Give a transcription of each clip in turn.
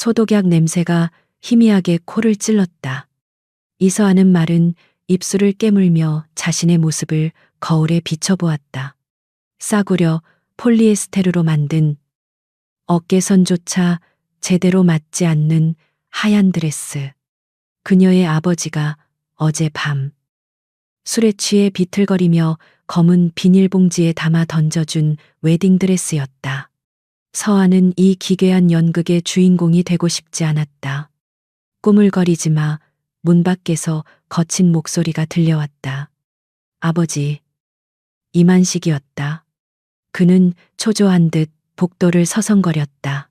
소독약 냄새가 희미하게 코를 찔렀다. 이서하는 말은 입술을 깨물며 자신의 모습을 거울에 비춰보았다. 싸구려 폴리에스테르로 만든 어깨선조차 제대로 맞지 않는 하얀 드레스. 그녀의 아버지가 어젯밤 술에 취해 비틀거리며 검은 비닐봉지에 담아 던져준 웨딩드레스였다. 서아는 이 기괴한 연극의 주인공이 되고 싶지 않았다. 꾸물거리지 마. 문 밖에서 거친 목소리가 들려왔다. 아버지. 이만식이었다. 그는 초조한 듯 복도를 서성거렸다.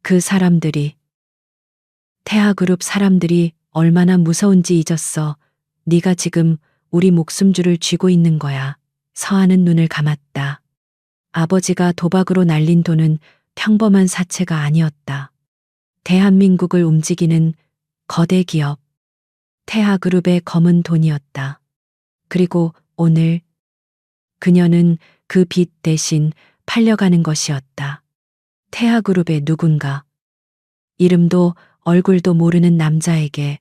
그 사람들이, 태아그룹 사람들이 얼마나 무서운지 잊었어. 네가 지금 우리 목숨줄을 쥐고 있는 거야. 서하는 눈을 감았다. 아버지가 도박으로 날린 돈은 평범한 사채가 아니었다. 대한민국을 움직이는 거대 기업, 태아그룹의 검은 돈이었다. 그리고 오늘 그녀는 그 빚 대신 팔려가는 것이었다. 태아그룹의 누군가, 이름도 얼굴도 모르는 남자에게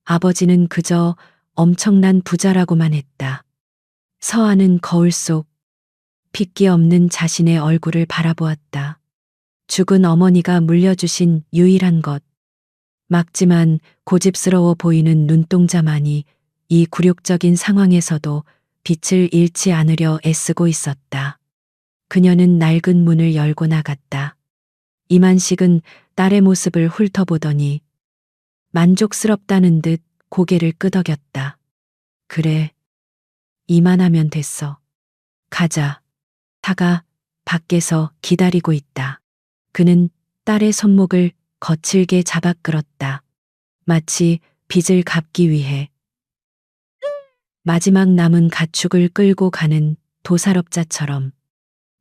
아버지는 그저 엄청난 부자라고만 했다. 서아는 거울 속 핏기 없는 자신의 얼굴을 바라보았다. 죽은 어머니가 물려주신 유일한 것. 막지만 고집스러워 보이는 눈동자만이 이 굴욕적인 상황에서도 빛을 잃지 않으려 애쓰고 있었다. 그녀는 낡은 문을 열고 나갔다. 이만식은 딸의 모습을 훑어보더니 만족스럽다는 듯 고개를 끄덕였다. 그래, 이만하면 됐어. 가자. 타가 밖에서 기다리고 있다. 그는 딸의 손목을 거칠게 잡아 끌었다. 마치 빚을 갚기 위해. 마지막 남은 가축을 끌고 가는 도살업자처럼.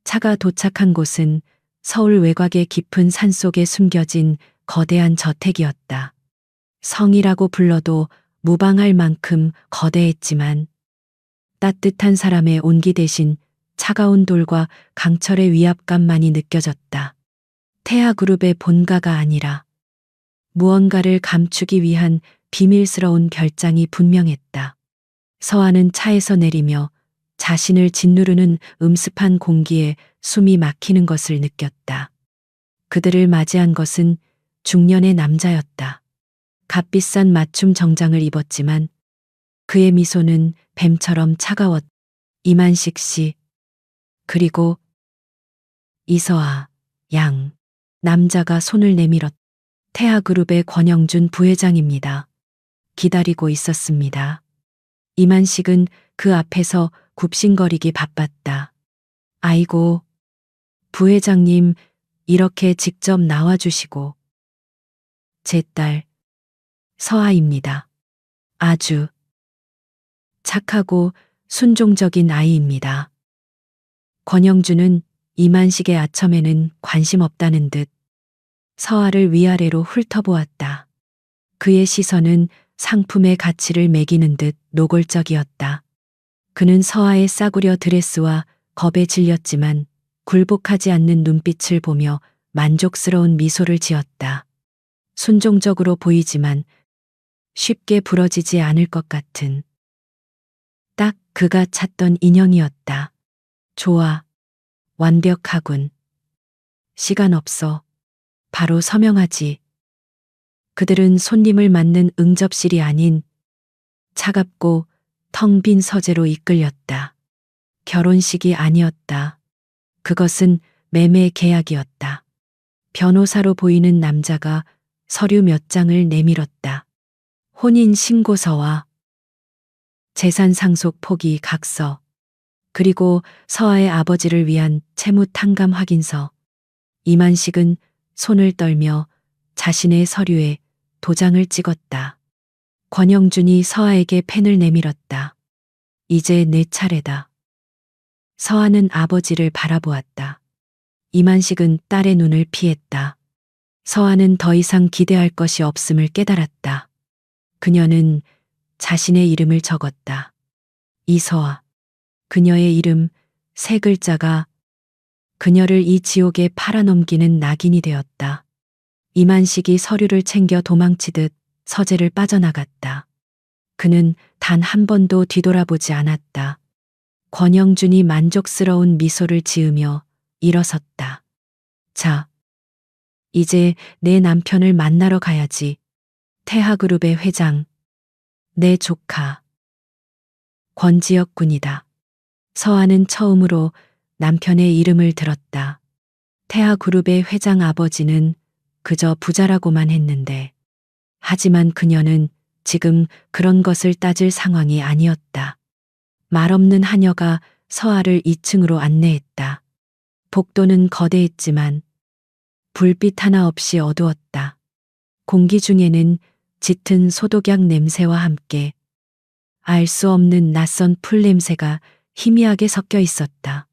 차가 도착한 곳은 서울 외곽의 깊은 산속에 숨겨진 거대한 저택이었다. 성이라고 불러도 무방할 만큼 거대했지만 따뜻한 사람의 온기 대신 차가운 돌과 강철의 위압감만이 느껴졌다. 태아그룹의 본가가 아니라 무언가를 감추기 위한 비밀스러운 별장이 분명했다. 서아는 차에서 내리며 자신을 짓누르는 음습한 공기에 숨이 막히는 것을 느꼈다. 그들을 맞이한 것은 중년의 남자였다. 값비싼 맞춤 정장을 입었지만 그의 미소는 뱀처럼 차가웠다. 이만식 씨. 그리고 이서아 양. 남자가 손을 내밀었다. 태아그룹의 권영준 부회장입니다. 기다리고 있었습니다. 이만식은 그 앞에서 굽신거리기 바빴다. 아이고, 부회장님, 이렇게 직접 나와주시고. 제 딸, 서아입니다. 아주 착하고 순종적인 아이입니다. 권영준은 이만식의 아첨에는 관심 없다는 듯 서아를 위아래로 훑어보았다. 그의 시선은 상품의 가치를 매기는 듯 노골적이었다. 그는 서아의 싸구려 드레스와 겁에 질렸지만 굴복하지 않는 눈빛을 보며 만족스러운 미소를 지었다. 순종적으로 보이지만 쉽게 부러지지 않을 것 같은. 딱 그가 찾던 인형이었다. 좋아. 완벽하군. 시간 없어. 바로 서명하지. 그들은 손님을 맞는 응접실이 아닌 차갑고 텅 빈 서재로 이끌렸다. 결혼식이 아니었다. 그것은 매매 계약이었다. 변호사로 보이는 남자가 서류 몇 장을 내밀었다. 혼인 신고서와 재산 상속 포기 각서, 그리고 서아의 아버지를 위한 채무 탕감 확인서. 이만식은 손을 떨며 자신의 서류에 도장을 찍었다. 권영준이 서아에게 펜을 내밀었다. 이제 내 차례다. 서아는 아버지를 바라보았다. 이만식은 딸의 눈을 피했다. 서아는 더 이상 기대할 것이 없음을 깨달았다. 그녀는 자신의 이름을 적었다. 이서아. 그녀의 이름 세 글자가 그녀를 이 지옥에 팔아넘기는 낙인이 되었다. 이만식이 서류를 챙겨 도망치듯 서재를 빠져나갔다. 그는 단 한 번도 뒤돌아보지 않았다. 권영준이 만족스러운 미소를 지으며 일어섰다. 자, 이제 내 남편을 만나러 가야지. 태하그룹의 회장, 내 조카. 권지혁 군이다. 서아는 처음으로 남편의 이름을 들었다. 태하그룹의 회장 아버지는 그저 부자라고만 했는데, 하지만 그녀는 지금 그런 것을 따질 상황이 아니었다. 말없는 하녀가 서아를 2층으로 안내했다. 복도는 거대했지만 불빛 하나 없이 어두웠다. 공기 중에는 짙은 소독약 냄새와 함께 알 수 없는 낯선 풀 냄새가 희미하게 섞여 있었다.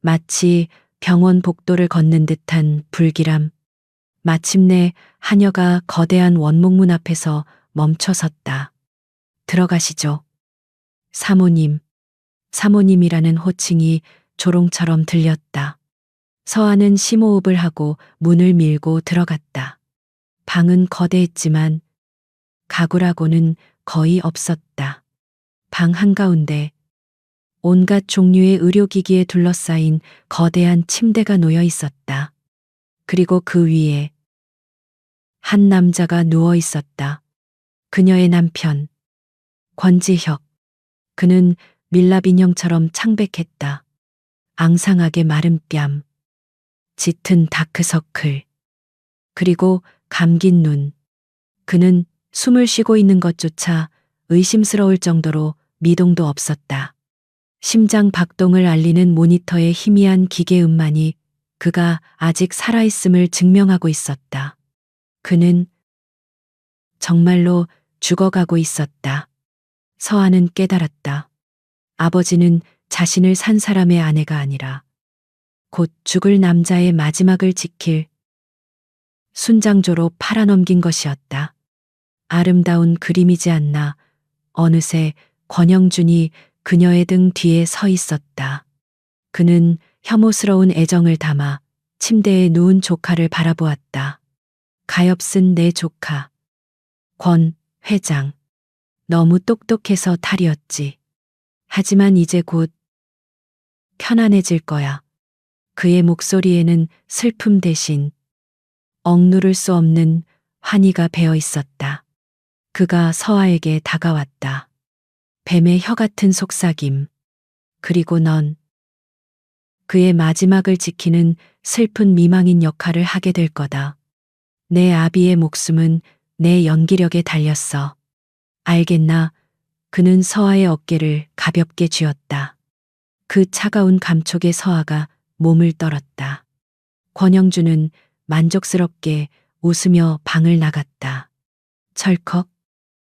마치 병원 복도를 걷는 듯한 불길함. 마침내 하녀가 거대한 원목문 앞에서 멈춰섰다. 들어가시죠. 사모님, 사모님이라는 호칭이 조롱처럼 들렸다. 서아는 심호흡을 하고 문을 밀고 들어갔다. 방은 거대했지만 가구라고는 거의 없었다. 방 한가운데 온갖 종류의 의료기기에 둘러싸인 거대한 침대가 놓여 있었다. 그리고 그 위에 한 남자가 누워 있었다. 그녀의 남편, 권지혁. 그는 밀랍 인형처럼 창백했다. 앙상하게 마른 뺨, 짙은 다크서클, 그리고 감긴 눈. 그는 숨을 쉬고 있는 것조차 의심스러울 정도로 미동도 없었다. 심장 박동을 알리는 모니터의 희미한 기계음만이 그가 아직 살아있음을 증명하고 있었다. 그는 정말로 죽어가고 있었다. 서아는 깨달았다. 아버지는 자신을 산 사람의 아내가 아니라 곧 죽을 남자의 마지막을 지킬 순장조로 팔아넘긴 것이었다. 아름다운 그림이지 않나. 어느새 권영준이 그녀의 등 뒤에 서 있었다. 그는 혐오스러운 애정을 담아 침대에 누운 조카를 바라보았다. 가엾은 내 조카. 권 회장. 너무 똑똑해서 탈이었지. 하지만 이제 곧 편안해질 거야. 그의 목소리에는 슬픔 대신 억누를 수 없는 환희가 배어 있었다. 그가 서아에게 다가왔다. 뱀의 혀 같은 속삭임. 그리고 넌 그의 마지막을 지키는 슬픈 미망인 역할을 하게 될 거다. 내 아비의 목숨은 내 연기력에 달렸어. 알겠나? 그는 서아의 어깨를 가볍게 쥐었다. 그 차가운 감촉에 서아가 몸을 떨었다. 권영준은 만족스럽게 웃으며 방을 나갔다. 철컥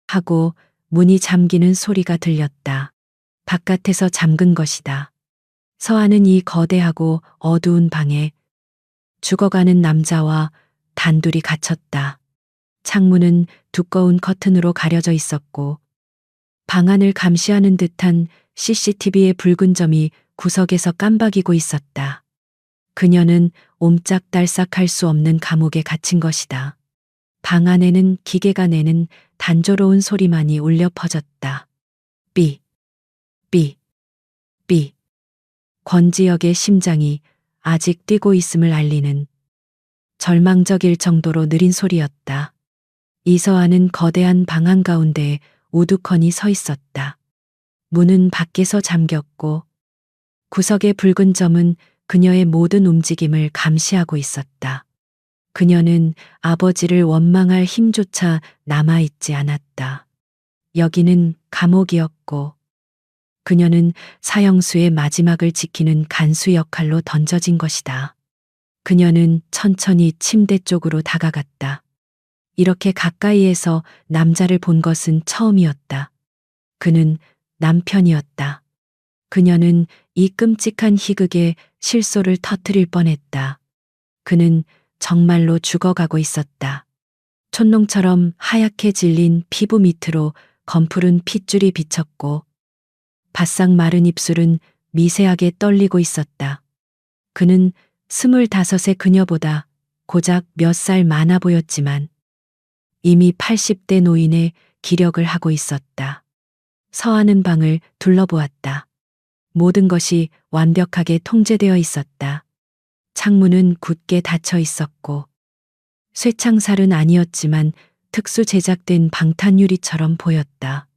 하고 문이 잠기는 소리가 들렸다. 바깥에서 잠근 것이다. 서아는 이 거대하고 어두운 방에 죽어가는 남자와 단둘이 갇혔다. 창문은 두꺼운 커튼으로 가려져 있었고 방 안을 감시하는 듯한 CCTV의 붉은 점이 구석에서 깜박이고 있었다. 그녀는 옴짝달싹할 수 없는 감옥에 갇힌 것이다. 방 안에는 기계가 내는 단조로운 소리만이 울려 퍼졌다. 삐, 삐, 삐. 권지혁의 심장이 아직 뛰고 있음을 알리는 절망적일 정도로 느린 소리였다. 이서아는 거대한 방 한가운데에 우두커니 서 있었다. 문은 밖에서 잠겼고 구석의 붉은 점은 그녀의 모든 움직임을 감시하고 있었다. 그녀는 아버지를 원망할 힘조차 남아있지 않았다. 여기는 감옥이었고 그녀는 사형수의 마지막을 지키는 간수 역할로 던져진 것이다. 그녀는 천천히 침대 쪽으로 다가갔다. 이렇게 가까이에서 남자를 본 것은 처음이었다. 그는 남편이었다. 그녀는 이 끔찍한 희극에 실소를 터뜨릴 뻔했다. 그는 정말로 죽어가고 있었다. 촛농처럼 하얗게 질린 피부 밑으로 검푸른 핏줄이 비쳤고 바싹 마른 입술은 미세하게 떨리고 있었다. 그는 25의 그녀보다 고작 몇 살 많아 보였지만 이미 80대 노인의 기력을 하고 있었다. 서하는 방을 둘러보았다. 모든 것이 완벽하게 통제되어 있었다. 창문은 굳게 닫혀 있었고 쇠창살은 아니었지만 특수 제작된 방탄유리처럼 보였다.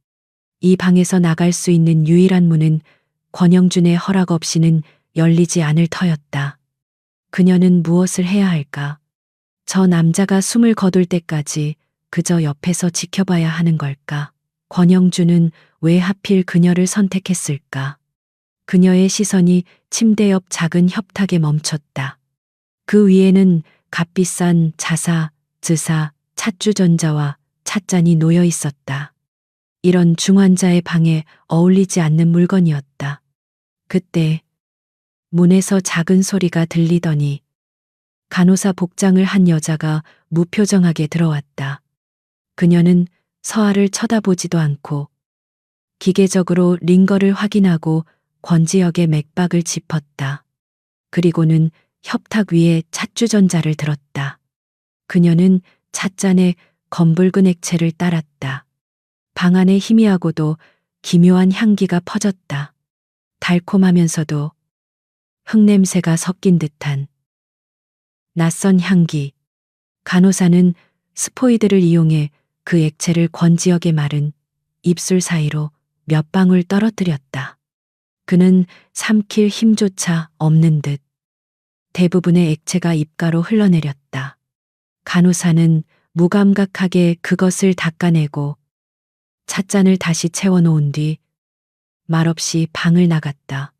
이 방에서 나갈 수 있는 유일한 문은 권영준의 허락 없이는 열리지 않을 터였다. 그녀는 무엇을 해야 할까? 저 남자가 숨을 거둘 때까지 그저 옆에서 지켜봐야 하는 걸까? 권영준은 왜 하필 그녀를 선택했을까? 그녀의 시선이 침대 옆 작은 협탁에 멈췄다. 그 위에는 값비싼 자사, 즈사, 찻주전자와 찻잔이 놓여 있었다. 이런 중환자의 방에 어울리지 않는 물건이었다. 그때 문에서 작은 소리가 들리더니 간호사 복장을 한 여자가 무표정하게 들어왔다. 그녀는 서아를 쳐다보지도 않고 기계적으로 링거를 확인하고 권지혁의 맥박을 짚었다. 그리고는 협탁 위에 찻주전자를 들었다. 그녀는 찻잔에 검붉은 액체를 따랐다. 방 안에 희미하고도 기묘한 향기가 퍼졌다. 달콤하면서도 흙냄새가 섞인 듯한 낯선 향기. 간호사는 스포이드를 이용해 그 액체를 권지혁의 마른 입술 사이로 몇 방울 떨어뜨렸다. 그는 삼킬 힘조차 없는 듯 대부분의 액체가 입가로 흘러내렸다. 간호사는 무감각하게 그것을 닦아내고 찻잔을 다시 채워놓은 뒤 말없이 방을 나갔다.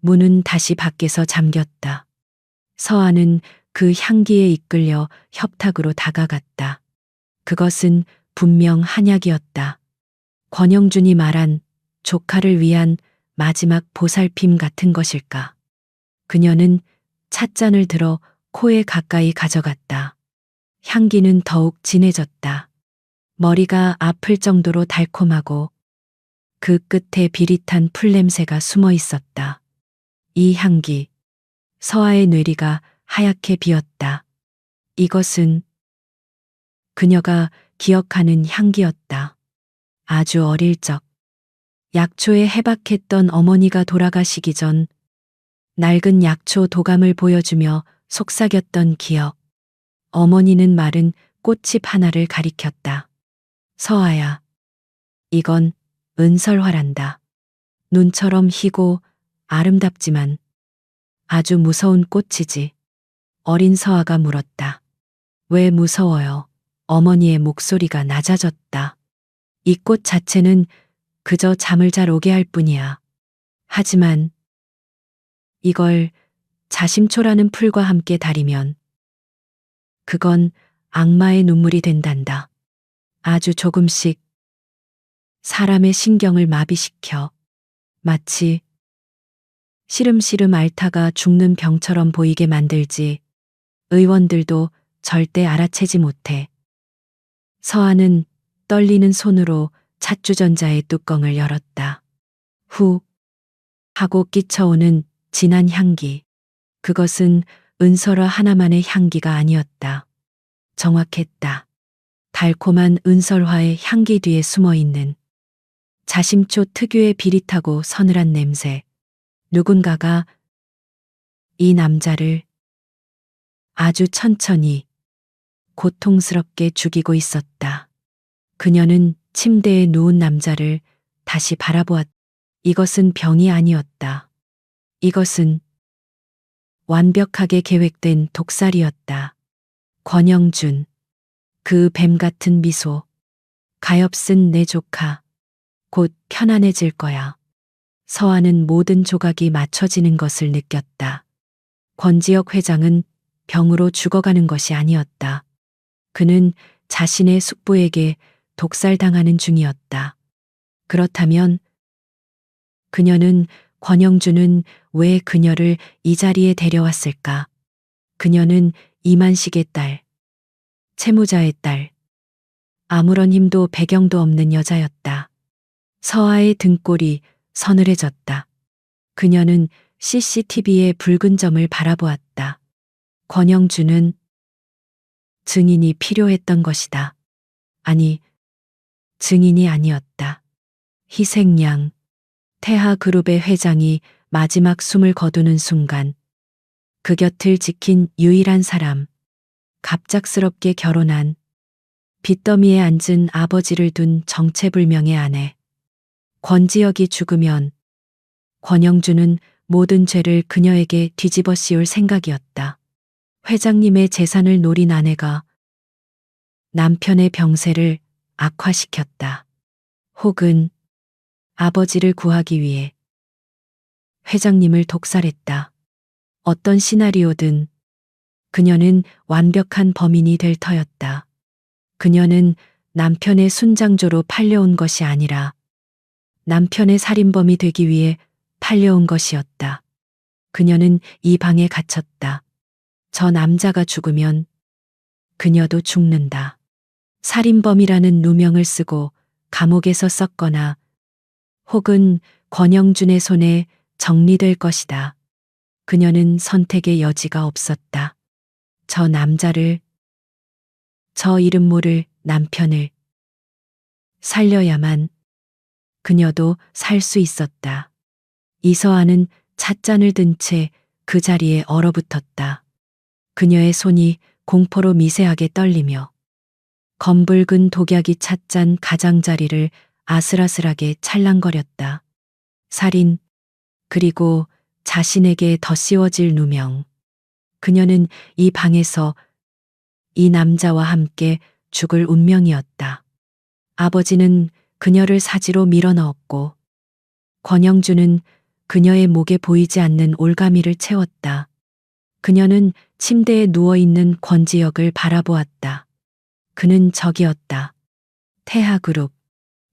문은 다시 밖에서 잠겼다. 서아는 그 향기에 이끌려 협탁으로 다가갔다. 그것은 분명 한약이었다. 권영준이 말한 조카를 위한 마지막 보살핌 같은 것일까. 그녀는 찻잔을 들어 코에 가까이 가져갔다. 향기는 더욱 진해졌다. 머리가 아플 정도로 달콤하고 그 끝에 비릿한 풀냄새가 숨어 있었다. 이 향기, 서아의 뇌리가 하얗게 비었다. 이것은 그녀가 기억하는 향기였다. 아주 어릴 적, 약초에 해박했던 어머니가 돌아가시기 전 낡은 약초 도감을 보여주며 속삭였던 기억. 어머니는 마른 꽃잎 하나를 가리켰다. 서아야, 이건 은설화란다. 눈처럼 희고 아름답지만 아주 무서운 꽃이지. 어린 서아가 물었다. 왜 무서워요? 어머니의 목소리가 낮아졌다. 이 꽃 자체는 그저 잠을 잘 오게 할 뿐이야. 하지만 이걸 자심초라는 풀과 함께 다리면 그건 악마의 눈물이 된단다. 아주 조금씩 사람의 신경을 마비시켜 마치 시름시름 앓다가 죽는 병처럼 보이게 만들지. 의원들도 절대 알아채지 못해. 서아는 떨리는 손으로 찻주전자의 뚜껑을 열었다. 후 하고 끼쳐오는 진한 향기. 그것은 은설화 하나만의 향기가 아니었다. 정확했다. 달콤한 은설화의 향기 뒤에 숨어 있는 자심초 특유의 비릿하고 서늘한 냄새. 누군가가 이 남자를 아주 천천히 고통스럽게 죽이고 있었다. 그녀는 침대에 누운 남자를 다시 바라보았다. 이것은 병이 아니었다. 이것은 완벽하게 계획된 독살이었다. 권영준, 그 뱀 같은 미소, 가엾은 내 조카, 곧 편안해질 거야. 서아는 모든 조각이 맞춰지는 것을 느꼈다. 권지혁 회장은 병으로 죽어가는 것이 아니었다. 그는 자신의 숙부에게 독살당하는 중이었다. 그렇다면 그녀는 권영준은 왜 그녀를 이 자리에 데려왔을까? 그녀는 이만식의 딸, 채무자의 딸, 아무런 힘도 배경도 없는 여자였다. 서아의 등골이 서늘해졌다. 그녀는 CCTV의 붉은 점을 바라보았다. 권영준은 증인이 필요했던 것이다. 아니, 증인이 아니었다. 희생양. 태하그룹의 회장이 마지막 숨을 거두는 순간 그 곁을 지킨 유일한 사람, 갑작스럽게 결혼한 빚더미에 앉은 아버지를 둔 정체불명의 아내. 권지혁이 죽으면 권영주는 모든 죄를 그녀에게 뒤집어 씌울 생각이었다. 회장님의 재산을 노린 아내가 남편의 병세를 악화시켰다. 혹은 아버지를 구하기 위해 회장님을 독살했다. 어떤 시나리오든 그녀는 완벽한 범인이 될 터였다. 그녀는 남편의 순장조로 팔려온 것이 아니라 남편의 살인범이 되기 위해 팔려온 것이었다. 그녀는 이 방에 갇혔다. 저 남자가 죽으면 그녀도 죽는다. 살인범이라는 누명을 쓰고 감옥에서 썩거나 혹은 권영준의 손에 정리될 것이다. 그녀는 선택의 여지가 없었다. 저 남자를, 저 이름 모를 남편을 살려야만 그녀도 살 수 있었다. 이서아는 찻잔을 든 채 그 자리에 얼어붙었다. 그녀의 손이 공포로 미세하게 떨리며 검붉은 독약이 찻잔 가장자리를 아슬아슬하게 찰랑거렸다. 살인, 그리고 자신에게 덧씌워질 누명. 그녀는 이 방에서 이 남자와 함께 죽을 운명이었다. 아버지는 그녀를 사지로 밀어넣었고 권영주는 그녀의 목에 보이지 않는 올가미를 채웠다. 그녀는 침대에 누워있는 권지혁을 바라보았다. 그는 적이었다. 태하그룹.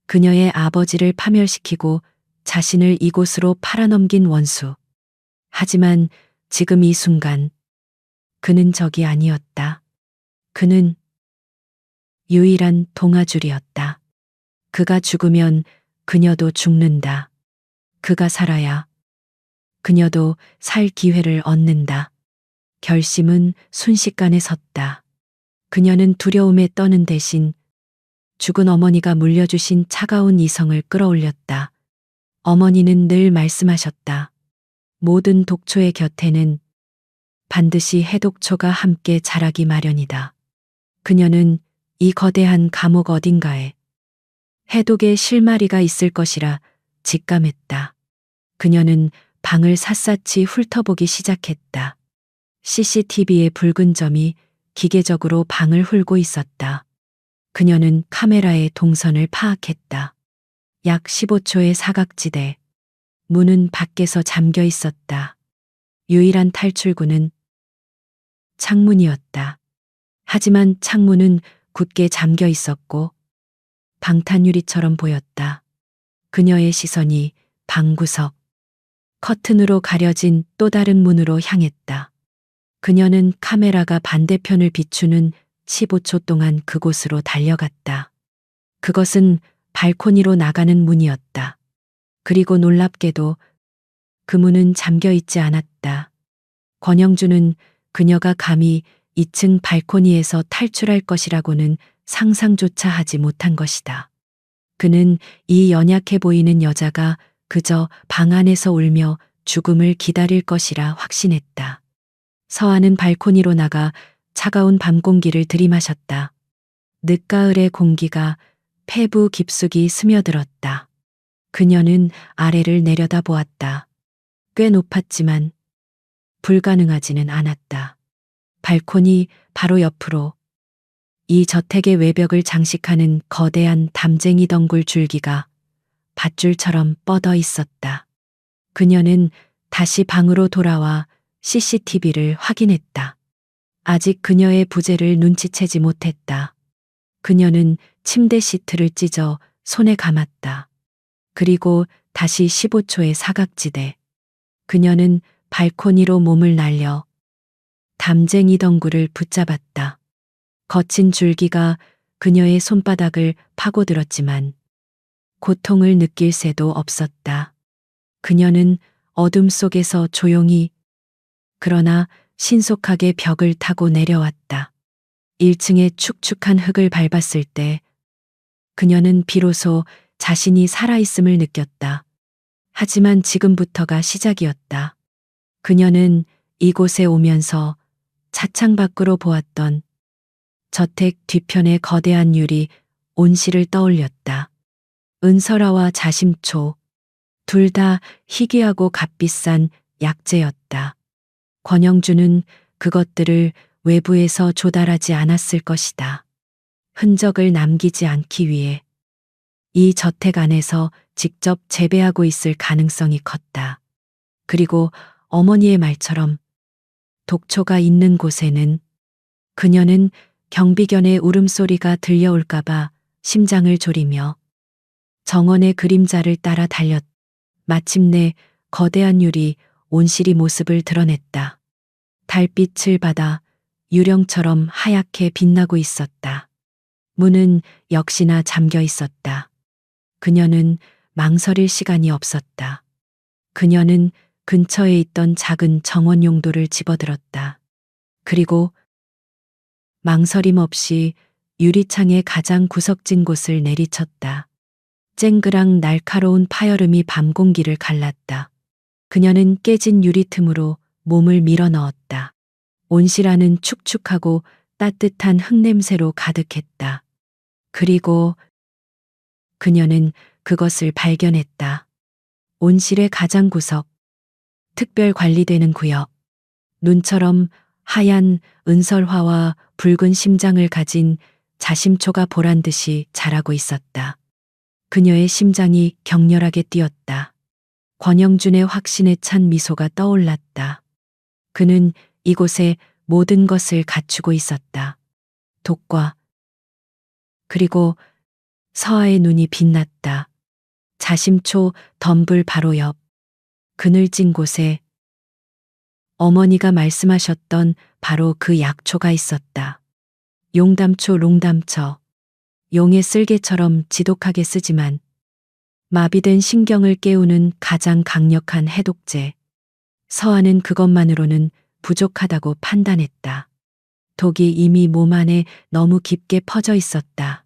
그녀의 아버지를 파멸시키고 자신을 이곳으로 팔아넘긴 원수. 하지만 지금 이 순간 그는 적이 아니었다. 그는 유일한 동아줄이었다. 그가 죽으면 그녀도 죽는다. 그가 살아야 그녀도 살 기회를 얻는다. 결심은 순식간에 섰다. 그녀는 두려움에 떠는 대신 죽은 어머니가 물려주신 차가운 이성을 끌어올렸다. 어머니는 늘 말씀하셨다. 모든 독초의 곁에는 반드시 해독초가 함께 자라기 마련이다. 그녀는 이 거대한 감옥 어딘가에 해독의 실마리가 있을 것이라 직감했다. 그녀는 방을 샅샅이 훑어보기 시작했다. CCTV의 붉은 점이 기계적으로 방을 훑고 있었다. 그녀는 카메라의 동선을 파악했다. 약 15초의 사각지대. 문은 밖에서 잠겨 있었다. 유일한 탈출구는 창문이었다. 하지만 창문은 굳게 잠겨 있었고 방탄유리처럼 보였다. 그녀의 시선이 방구석, 커튼으로 가려진 또 다른 문으로 향했다. 그녀는 카메라가 반대편을 비추는 15초 동안 그곳으로 달려갔다. 그것은 발코니로 나가는 문이었다. 그리고 놀랍게도 그 문은 잠겨 있지 않았다. 권영주는 그녀가 감히 2층 발코니에서 탈출할 것이라고는 상상조차 하지 못한 것이다. 그는 이 연약해 보이는 여자가 그저 방 안에서 울며 죽음을 기다릴 것이라 확신했다. 서아는 발코니로 나가 차가운 밤 공기를 들이마셨다. 늦가을의 공기가 폐부 깊숙이 스며들었다. 그녀는 아래를 내려다보았다. 꽤 높았지만 불가능하지는 않았다. 발코니 바로 옆으로 이 저택의 외벽을 장식하는 거대한 담쟁이 덩굴 줄기가 밧줄처럼 뻗어 있었다. 그녀는 다시 방으로 돌아와 CCTV를 확인했다. 아직 그녀의 부재를 눈치채지 못했다. 그녀는 침대 시트를 찢어 손에 감았다. 그리고 다시 15초의 사각지대. 그녀는 발코니로 몸을 날려 담쟁이 덩굴을 붙잡았다. 거친 줄기가 그녀의 손바닥을 파고들었지만 고통을 느낄 새도 없었다. 그녀는 어둠 속에서 조용히 그러나 신속하게 벽을 타고 내려왔다. 1층의 축축한 흙을 밟았을 때 그녀는 비로소 자신이 살아있음을 느꼈다. 하지만 지금부터가 시작이었다. 그녀는 이곳에 오면서 차창 밖으로 보았던 저택 뒤편의 거대한 유리 온실을 떠올렸다. 은설아와 자심초, 둘 다 희귀하고 값비싼 약재였다. 권영주는 그것들을 외부에서 조달하지 않았을 것이다. 흔적을 남기지 않기 위해 이 저택 안에서 직접 재배하고 있을 가능성이 컸다. 그리고 어머니의 말처럼 독초가 있는 곳에는 그녀는 경비견의 울음소리가 들려올까봐 심장을 졸이며 정원의 그림자를 따라 달렸다. 마침내 거대한 유리 온실이 모습을 드러냈다. 달빛을 받아 유령처럼 하얗게 빛나고 있었다. 문은 역시나 잠겨 있었다. 그녀는 망설일 시간이 없었다. 그녀는 근처에 있던 작은 정원 용도를 집어들었다. 그리고 망설임 없이 유리창의 가장 구석진 곳을 내리쳤다. 쨍그랑 날카로운 파열음이 밤 공기를 갈랐다. 그녀는 깨진 유리 틈으로 몸을 밀어 넣었다. 온실 안은 축축하고 따뜻한 흙냄새로 가득했다. 그리고 그녀는 그것을 발견했다. 온실의 가장 구석, 특별 관리되는 구역, 눈처럼 하얀 은설화와 붉은 심장을 가진 자심초가 보란 듯이 자라고 있었다. 그녀의 심장이 격렬하게 뛰었다. 권영준의 확신에 찬 미소가 떠올랐다. 그는 이곳에 모든 것을 갖추고 있었다. 독과 그리고 서아의 눈이 빛났다. 자심초 덤불 바로 옆 그늘진 곳에 어머니가 말씀하셨던 바로 그 약초가 있었다. 용담초 롱담처. 용의 쓸개처럼 지독하게 쓰지만 마비된 신경을 깨우는 가장 강력한 해독제. 서아는 그것만으로는 부족하다고 판단했다. 독이 이미 몸 안에 너무 깊게 퍼져 있었다.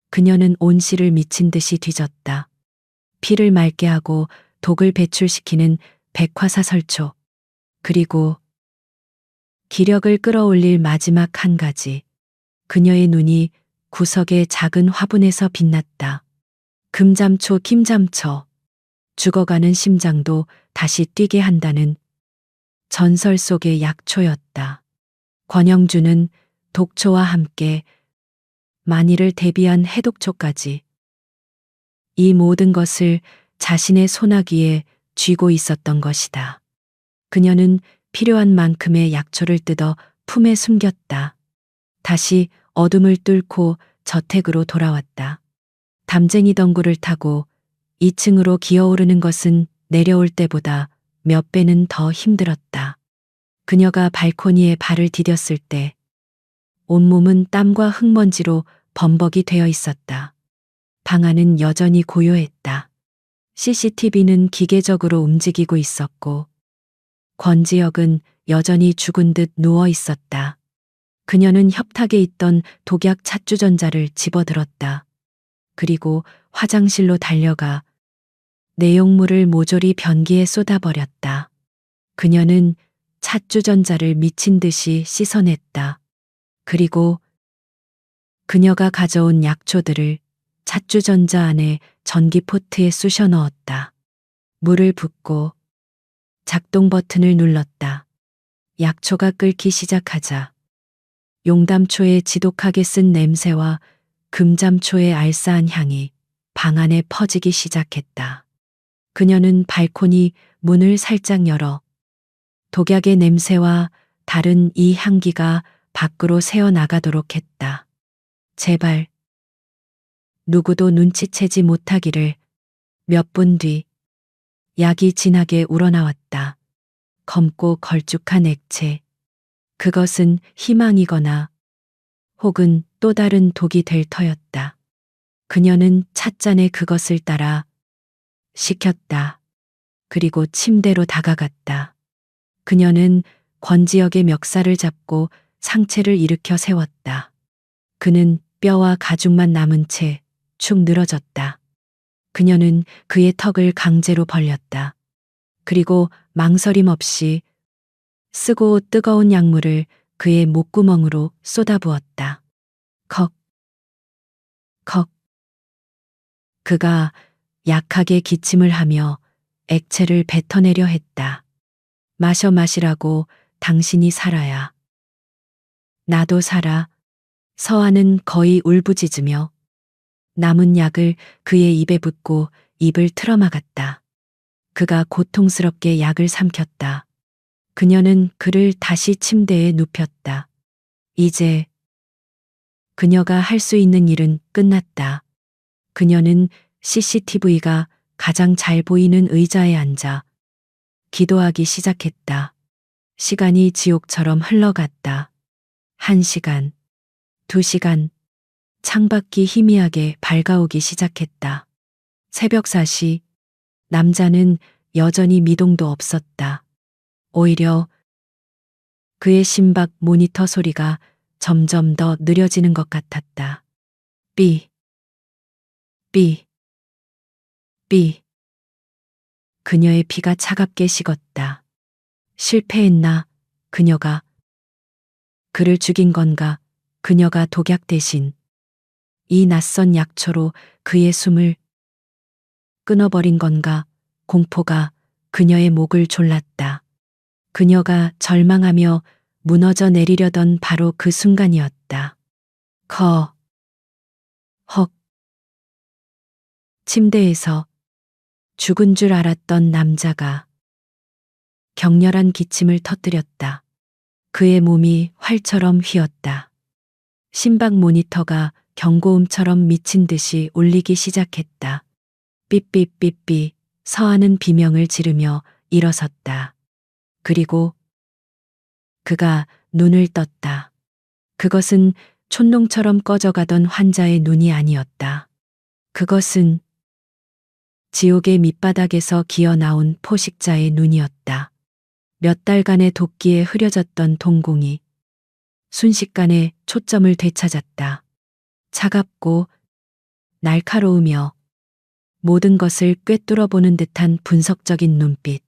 그녀는 온실을 미친 듯이 뒤졌다. 피를 맑게 하고 독을 배출시키는 백화사설초. 그리고 기력을 끌어올릴 마지막 한 가지. 그녀의 눈이 구석의 작은 화분에서 빛났다. 금잠초 김잠처. 죽어가는 심장도 다시 뛰게 한다는 전설 속의 약초였다. 권영주는 독초와 함께 만일을 대비한 해독초까지 이 모든 것을 자신의 소나기에 쥐고 있었던 것이다. 그녀는 필요한 만큼의 약초를 뜯어 품에 숨겼다. 다시 어둠을 뚫고 저택으로 돌아왔다. 담쟁이 덩굴을 타고 2층으로 기어오르는 것은 내려올 때보다 몇 배는 더 힘들었다. 그녀가 발코니에 발을 디뎠을 때 온몸은 땀과 흙먼지로 범벅이 되어 있었다. 방 안은 여전히 고요했다. CCTV는 기계적으로 움직이고 있었고 권지혁은 여전히 죽은 듯 누워 있었다. 그녀는 협탁에 있던 독약 찻주전자를 집어들었다. 그리고 화장실로 달려가 내용물을 모조리 변기에 쏟아버렸다. 그녀는 찻주전자를 미친 듯이 씻어냈다. 그리고 그녀가 가져온 약초들을 찻주전자 안에 전기포트에 쑤셔 넣었다. 물을 붓고 작동 버튼을 눌렀다. 약초가 끓기 시작하자 용담초의 지독하게 쓴 냄새와 금잠초의 알싸한 향이 방 안에 퍼지기 시작했다. 그녀는 발코니 문을 살짝 열어 독약의 냄새와 다른 이 향기가 밖으로 새어나가도록 했다. 제발 누구도 눈치채지 못하기를. 몇 분 뒤 약이 진하게 우러나왔다. 검고 걸쭉한 액체. 그것은 희망이거나 혹은 또 다른 독이 될 터였다. 그녀는 찻잔에 그것을 따라 식혔다. 그리고 침대로 다가갔다. 그녀는 권지혁의 멱살을 잡고 상체를 일으켜 세웠다. 그는 뼈와 가죽만 남은 채 축 늘어졌다. 그녀는 그의 턱을 강제로 벌렸다. 그리고 망설임 없이 쓰고 뜨거운 약물을 그의 목구멍으로 쏟아부었다. 컥, 컥. 그가 약하게 기침을 하며 액체를 뱉어내려 했다. 마시라고, 당신이 살아야. 나도 살아. 서아는 거의 울부짖으며 남은 약을 그의 입에 붓고 입을 틀어막았다. 그가 고통스럽게 약을 삼켰다. 그녀는 그를 다시 침대에 눕혔다. 이제 그녀가 할 수 있는 일은 끝났다. 그녀는 CCTV가 가장 잘 보이는 의자에 앉아 기도하기 시작했다. 시간이 지옥처럼 흘러갔다. 1시간, 2시간, 창밖이 희미하게 밝아오기 시작했다. 새벽 4시, 남자는 여전히 미동도 없었다. 오히려 그의 심박 모니터 소리가 점점 더 느려지는 것 같았다. 삐, 삐, 삐. 그녀의 피가 차갑게 식었다. 실패했나? 그녀가 그를 죽인 건가? 그녀가 독약 대신 이 낯선 약초로 그의 숨을 끊어버린 건가? 공포가 그녀의 목을 졸랐다. 그녀가 절망하며 무너져 내리려던 바로 그 순간이었다. 헉. 침대에서 죽은 줄 알았던 남자가 격렬한 기침을 터뜨렸다. 그의 몸이 활처럼 휘었다. 심박 모니터가 경고음처럼 미친 듯이 울리기 시작했다. 삐삐삐삐. 서아는 비명을 지르며 일어섰다. 그리고 그가 눈을 떴다. 그것은 촛농처럼 꺼져가던 환자의 눈이 아니었다. 그것은 지옥의 밑바닥에서 기어나온 포식자의 눈이었다. 몇 달간의 도끼에 흐려졌던 동공이 순식간에 초점을 되찾았다. 차갑고 날카로우며 모든 것을 꿰뚫어보는 듯한 분석적인 눈빛.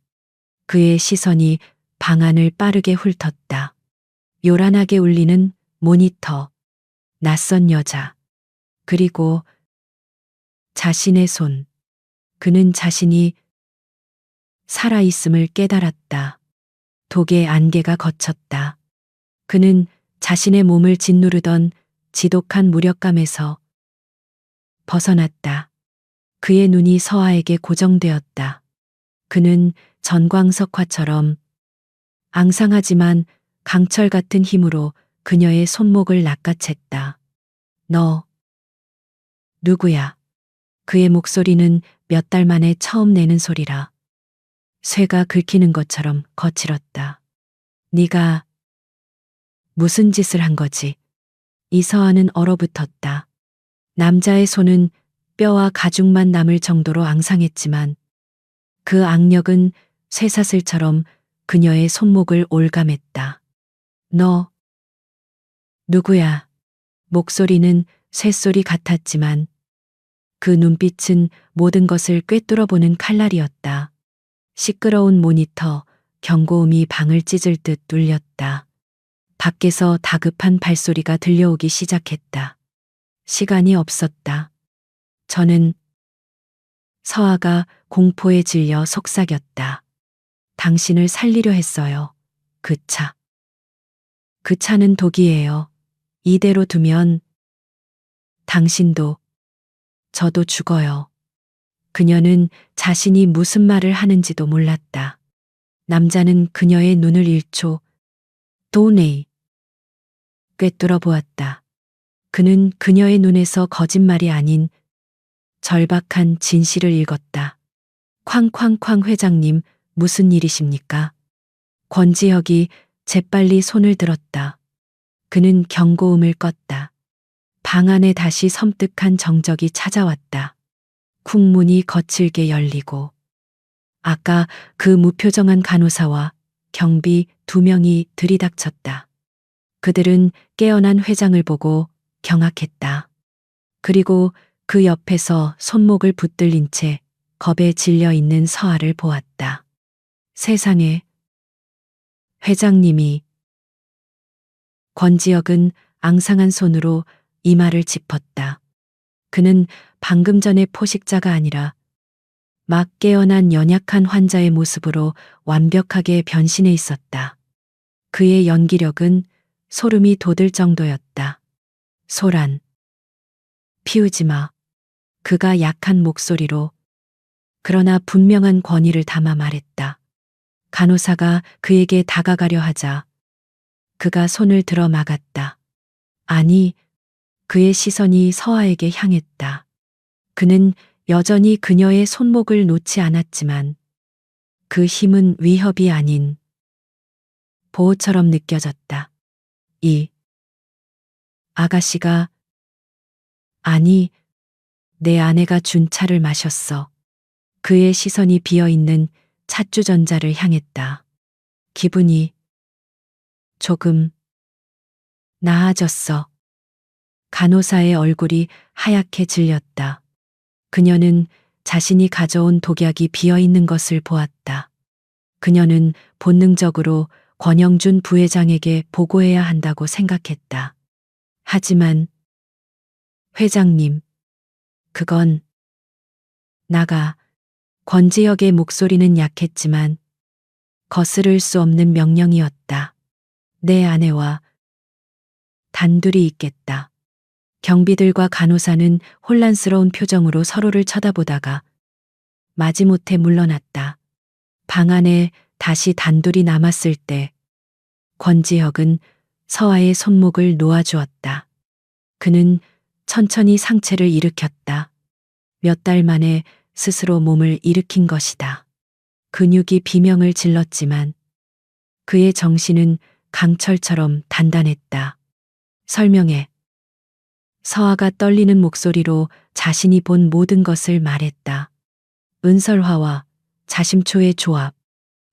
그의 시선이 방안을 빠르게 훑었다. 요란하게 울리는 모니터, 낯선 여자, 그리고 자신의 손. 그는 자신이 살아있음을 깨달았다. 독의 안개가 걷혔다. 그는 자신의 몸을 짓누르던 지독한 무력감에서 벗어났다. 그의 눈이 서아에게 고정되었다. 그는 전광석화처럼 앙상하지만 강철 같은 힘으로 그녀의 손목을 낚아챘다. 너, 누구야? 그의 목소리는 몇 달 만에 처음 내는 소리라. 쇠가 긁히는 것처럼 거칠었다. 네가 무슨 짓을 한 거지? 이서아는 얼어붙었다. 남자의 손은 뼈와 가죽만 남을 정도로 앙상했지만 그 악력은 쇠사슬처럼 그녀의 손목을 올감했다. 너, 누구야? 목소리는 쇳소리 같았지만 그 눈빛은 모든 것을 꿰뚫어보는 칼날이었다. 시끄러운 모니터, 경고음이 방을 찢을 듯 울렸다. 밖에서 다급한 발소리가 들려오기 시작했다. 시간이 없었다. 저는 서아가 공포에 질려 속삭였다. 당신을 살리려 했어요. 그 차. 그 차는 독이에요. 이대로 두면 당신도 저도 죽어요. 그녀는 자신이 무슨 말을 하는지도 몰랐다. 남자는 그녀의 눈을 1초 도네이 꿰뚫어 보았다. 그는 그녀의 눈에서 거짓말이 아닌 절박한 진실을 읽었다. 쾅쾅쾅 회장님, 무슨 일이십니까? 권지혁이 재빨리 손을 들었다. 그는 경고음을 껐다. 방 안에 다시 섬뜩한 정적이 찾아왔다. 쿵문이 거칠게 열리고 아까 그 무표정한 간호사와 경비 2명이 들이닥쳤다. 그들은 깨어난 회장을 보고 경악했다. 그리고 그 옆에서 손목을 붙들린 채 겁에 질려 있는 서아를 보았다. 세상에, 회장님이. 권지혁은 앙상한 손으로 이마를 짚었다. 그는 방금 전의 포식자가 아니라 막 깨어난 연약한 환자의 모습으로 완벽하게 변신해 있었다. 그의 연기력은 소름이 돋을 정도였다. 소란. 피우지 마. 그가 약한 목소리로 그러나 분명한 권위를 담아 말했다. 간호사가 그에게 다가가려 하자 그가 손을 들어 막았다. 아니, 그의 시선이 서아에게 향했다. 그는 여전히 그녀의 손목을 놓지 않았지만 그 힘은 위협이 아닌 보호처럼 느껴졌다. 이 아가씨가, 아니, 내 아내가 준 차를 마셨어. 그의 시선이 비어있는 찻주전자를 향했다. 기분이 조금 나아졌어. 간호사의 얼굴이 하얗게 질렸다. 그녀는 자신이 가져온 독약이 비어있는 것을 보았다. 그녀는 본능적으로 권영준 부회장에게 보고해야 한다고 생각했다. 하지만 회장님, 그건 나가. 권지혁의 목소리는 약했지만 거스를 수 없는 명령이었다. 내 아내와 단둘이 있겠다. 경비들과 간호사는 혼란스러운 표정으로 서로를 쳐다보다가 마지못해 물러났다. 방 안에 다시 단둘이 남았을 때 권지혁은 서아의 손목을 놓아주었다. 그는 천천히 상체를 일으켰다. 몇 달 만에 스스로 몸을 일으킨 것이다. 근육이 비명을 질렀지만 그의 정신은 강철처럼 단단했다. 설명해. 서아가 떨리는 목소리로 자신이 본 모든 것을 말했다. 은설화와 자심초의 조합,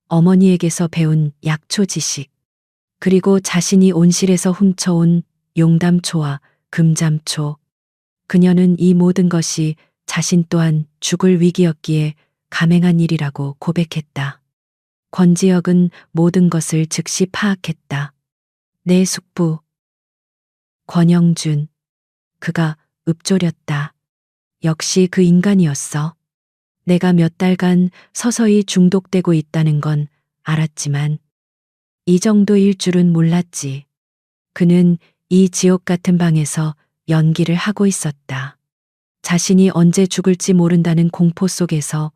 어머니에게서 배운 약초 지식, 그리고 자신이 온실에서 훔쳐온 용담초와 금잠초. 그녀는 이 모든 것이 자신 또한 죽을 위기였기에 감행한 일이라고 고백했다. 권지혁은 모든 것을 즉시 파악했다. 내 숙부, 권영준. 그가 읊조렸다. 역시 그 인간이었어. 내가 몇 달간 서서히 중독되고 있다는 건 알았지만 이 정도일 줄은 몰랐지. 그는 이 지옥 같은 방에서 연기를 하고 있었다. 자신이 언제 죽을지 모른다는 공포 속에서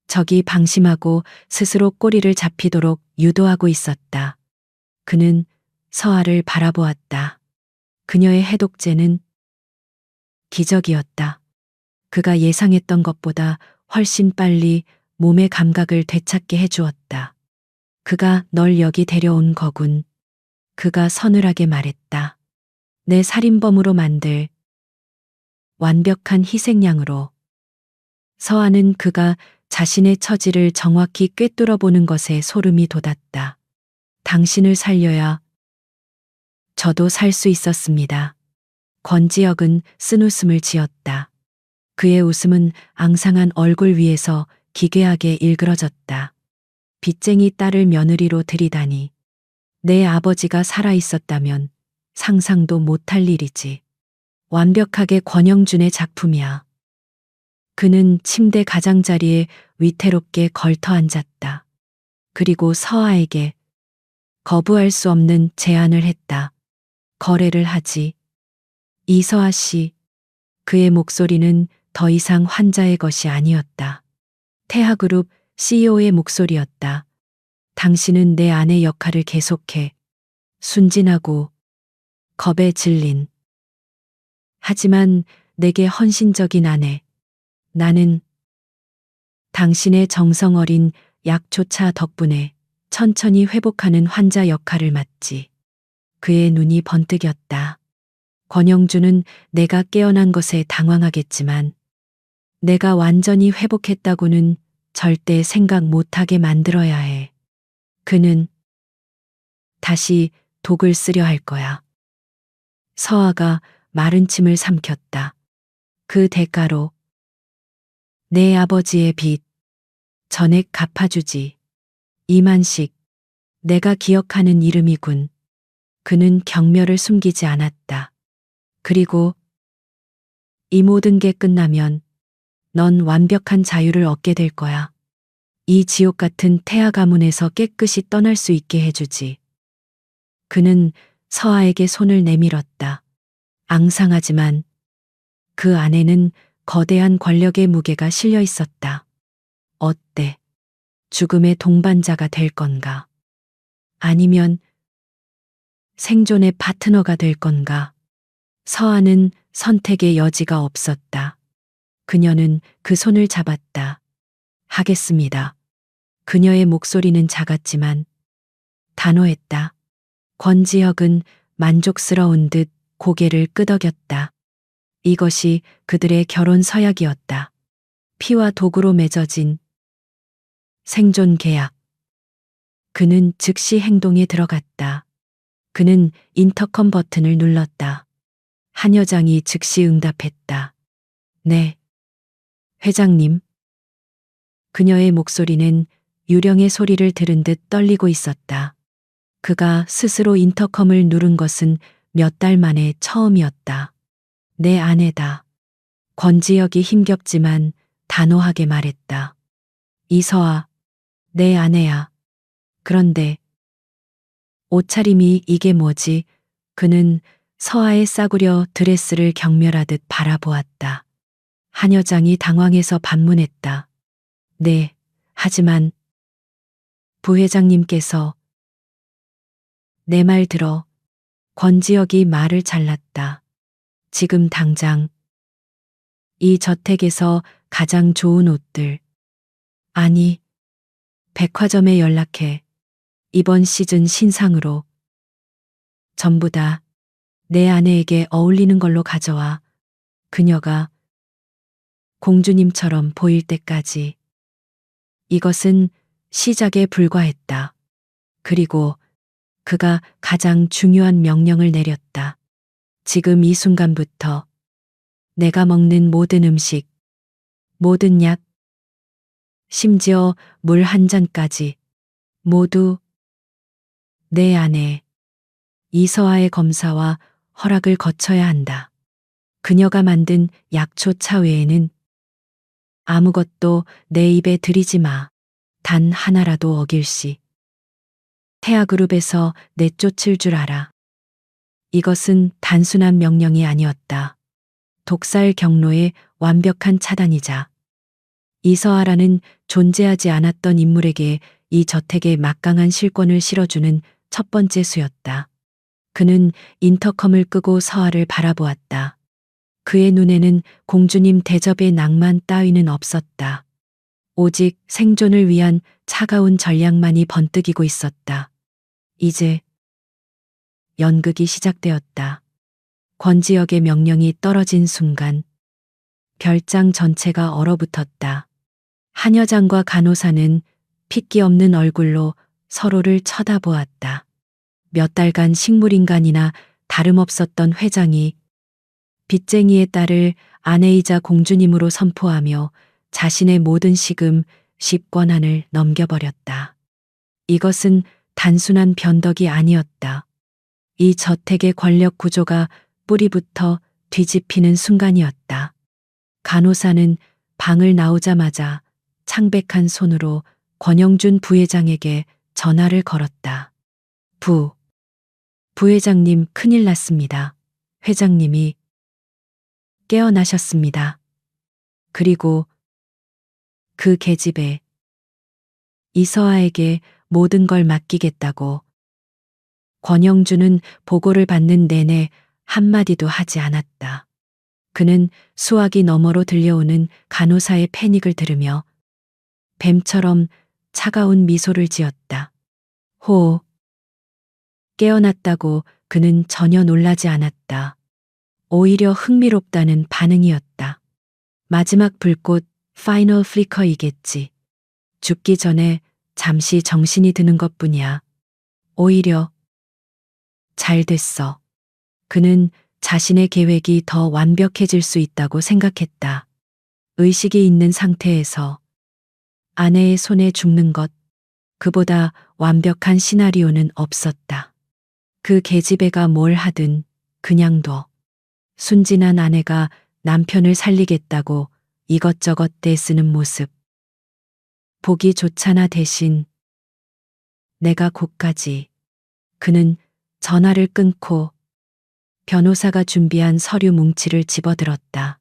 적이 방심하고 스스로 꼬리를 잡히도록 유도하고 있었다. 그는 서아를 바라보았다. 그녀의 해독제는 기적이었다. 그가 예상했던 것보다 훨씬 빨리 몸의 감각을 되찾게 해주었다. 그가 널 여기 데려온 거군. 그가 서늘하게 말했다. 내 살인범으로 만들 완벽한 희생양으로. 서아는 그가 자신의 처지를 정확히 꿰뚫어 보는 것에 소름이 돋았다. 당신을 살려야 저도 살 수 있었습니다. 권지혁은 쓴웃음을 지었다. 그의 웃음은 앙상한 얼굴 위에서 기괴하게 일그러졌다. 빚쟁이 딸을 며느리로 들이다니. 내 아버지가 살아 있었다면 상상도 못할 일이지. 완벽하게 권영준의 작품이야. 그는 침대 가장자리에 위태롭게 걸터 앉았다. 그리고 서아에게 거부할 수 없는 제안을 했다. 거래를 하지. 이서아 씨. 그의 목소리는 더 이상 환자의 것이 아니었다. 태하그룹 CEO의 목소리였다. 당신은 내 아내 역할을 계속해. 순진하고 겁에 질린. 하지만 내게 헌신적인 아내. 나는 당신의 정성 어린 약초차 덕분에 천천히 회복하는 환자 역할을 맡지. 그의 눈이 번뜩였다. 권영준은 내가 깨어난 것에 당황하겠지만 내가 완전히 회복했다고는 절대 생각 못하게 만들어야 해. 그는 다시 독을 쓰려 할 거야. 서아가 마른 침을 삼켰다. 그 대가로 내 아버지의 빚 전액 갚아주지. 이만식, 내가 기억하는 이름이군. 그는 경멸을 숨기지 않았다. 그리고 이 모든 게 끝나면 넌 완벽한 자유를 얻게 될 거야. 이 지옥 같은 태아 가문에서 깨끗이 떠날 수 있게 해주지. 그는 서아에게 손을 내밀었다. 앙상하지만 그 안에는 거대한 권력의 무게가 실려 있었다. 어때? 죽음의 동반자가 될 건가? 아니면 생존의 파트너가 될 건가? 서아는 선택의 여지가 없었다. 그녀는 그 손을 잡았다. 하겠습니다. 그녀의 목소리는 작았지만 단호했다. 권지혁은 만족스러운 듯 고개를 끄덕였다. 이것이 그들의 결혼 서약이었다. 피와 도구로 맺어진 생존 계약. 그는 즉시 행동에 들어갔다. 그는 인터컴 버튼을 눌렀다. 한 여장이 즉시 응답했다. 네. 회장님. 그녀의 목소리는 유령의 소리를 들은 듯 떨리고 있었다. 그가 스스로 인터컴을 누른 것은 몇 달 만에 처음이었다. 내 아내다. 권지혁이 힘겹지만 단호하게 말했다. 이서아, 내 아내야. 그런데 옷차림이 이게 뭐지? 그는 서아의 싸구려 드레스를 경멸하듯 바라보았다. 한 여장이 당황해서 반문했다. 네, 하지만 부회장님께서 내 말 들어. 권지혁이 말을 잘랐다. 지금 당장 이 저택에서 가장 좋은 옷들. 아니, 백화점에 연락해. 이번 시즌 신상으로 전부 다 내 아내에게 어울리는 걸로 가져와. 그녀가 공주님처럼 보일 때까지. 이것은 시작에 불과했다. 그리고 그가 가장 중요한 명령을 내렸다. 지금 이 순간부터 내가 먹는 모든 음식, 모든 약, 심지어 물 한 잔까지 모두 내 아내 이서아의 검사와 허락을 거쳐야 한다. 그녀가 만든 약초 차 외에는 아무것도 내 입에 들이지 마. 단 하나라도 어길시. 태아그룹에서 내쫓을 줄 알아. 이것은 단순한 명령이 아니었다. 독살 경로의 완벽한 차단이자 이서아라는 존재하지 않았던 인물에게 이 저택의 막강한 실권을 실어주는 첫 번째 수였다. 그는 인터컴을 끄고 서아를 바라보았다. 그의 눈에는 공주님 대접의 낭만 따위는 없었다. 오직 생존을 위한 차가운 전략만이 번뜩이고 있었다. 이제 연극이 시작되었다. 권지혁의 명령이 떨어진 순간 별장 전체가 얼어붙었다. 한 여장과 간호사는 핏기 없는 얼굴로 서로를 쳐다보았다. 몇 달간 식물인간이나 다름없었던 회장이 빚쟁이의 딸을 아내이자 공주님으로 선포하며 자신의 모든 시금 10권한을 넘겨버렸다. 이것은 단순한 변덕이 아니었다. 이 저택의 권력 구조가 뿌리부터 뒤집히는 순간이었다. 간호사는 방을 나오자마자 창백한 손으로 권영준 부회장에게 전화를 걸었다. 부회장님 큰일 났습니다. 회장님이 깨어나셨습니다. 그리고 그 계집애 이서아에게 모든 걸 맡기겠다고. 권영준은 보고를 받는 내내 한마디도 하지 않았다. 그는 수화기 너머로 들려오는 간호사의 패닉을 들으며 뱀처럼 차가운 미소를 지었다. 호. 깨어났다고 그는 전혀 놀라지 않았다. 오히려 흥미롭다는 반응이었다. 마지막 불꽃, 파이널 플리커이겠지. 죽기 전에 잠시 정신이 드는 것뿐이야. 오히려 잘 됐어. 그는 자신의 계획이 더 완벽해질 수 있다고 생각했다. 의식이 있는 상태에서 아내의 손에 죽는 것, 그보다 완벽한 시나리오는 없었다. 그 계집애가 뭘 하든 그냥 둬. 순진한 아내가 남편을 살리겠다고 이것저것 떼쓰는 모습. 보기 좋잖아. 대신 내가 곧까지. 그는 전화를 끊고 변호사가 준비한 서류 뭉치를 집어들었다.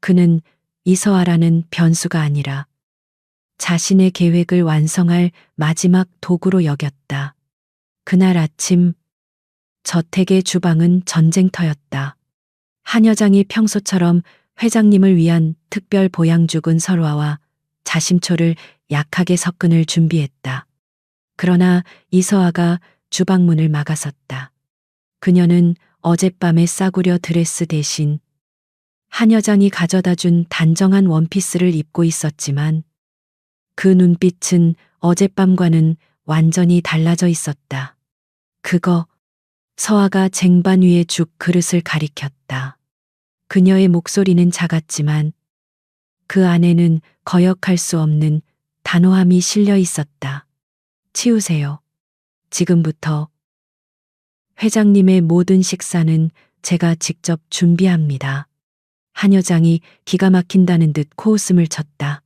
그는 이서아라는 변수가 아니라 자신의 계획을 완성할 마지막 도구로 여겼다. 그날 아침 저택의 주방은 전쟁터였다. 한 여장이 평소처럼 회장님을 위한 특별 보양죽은 설화와 자심초를 약하게 섞은을 준비했다. 그러나 이서아가 주방문을 막아섰다. 그녀는 어젯밤에 싸구려 드레스 대신 한 여장이 가져다 준 단정한 원피스를 입고 있었지만 그 눈빛은 어젯밤과는 완전히 달라져 있었다. 그거, 서아가 쟁반 위에 죽 그릇을 가리켰다. 그녀의 목소리는 작았지만 그 안에는 거역할 수 없는 단호함이 실려 있었다. 치우세요. 지금부터. 회장님의 모든 식사는 제가 직접 준비합니다. 한 여장이 기가 막힌다는 듯 코웃음을 쳤다.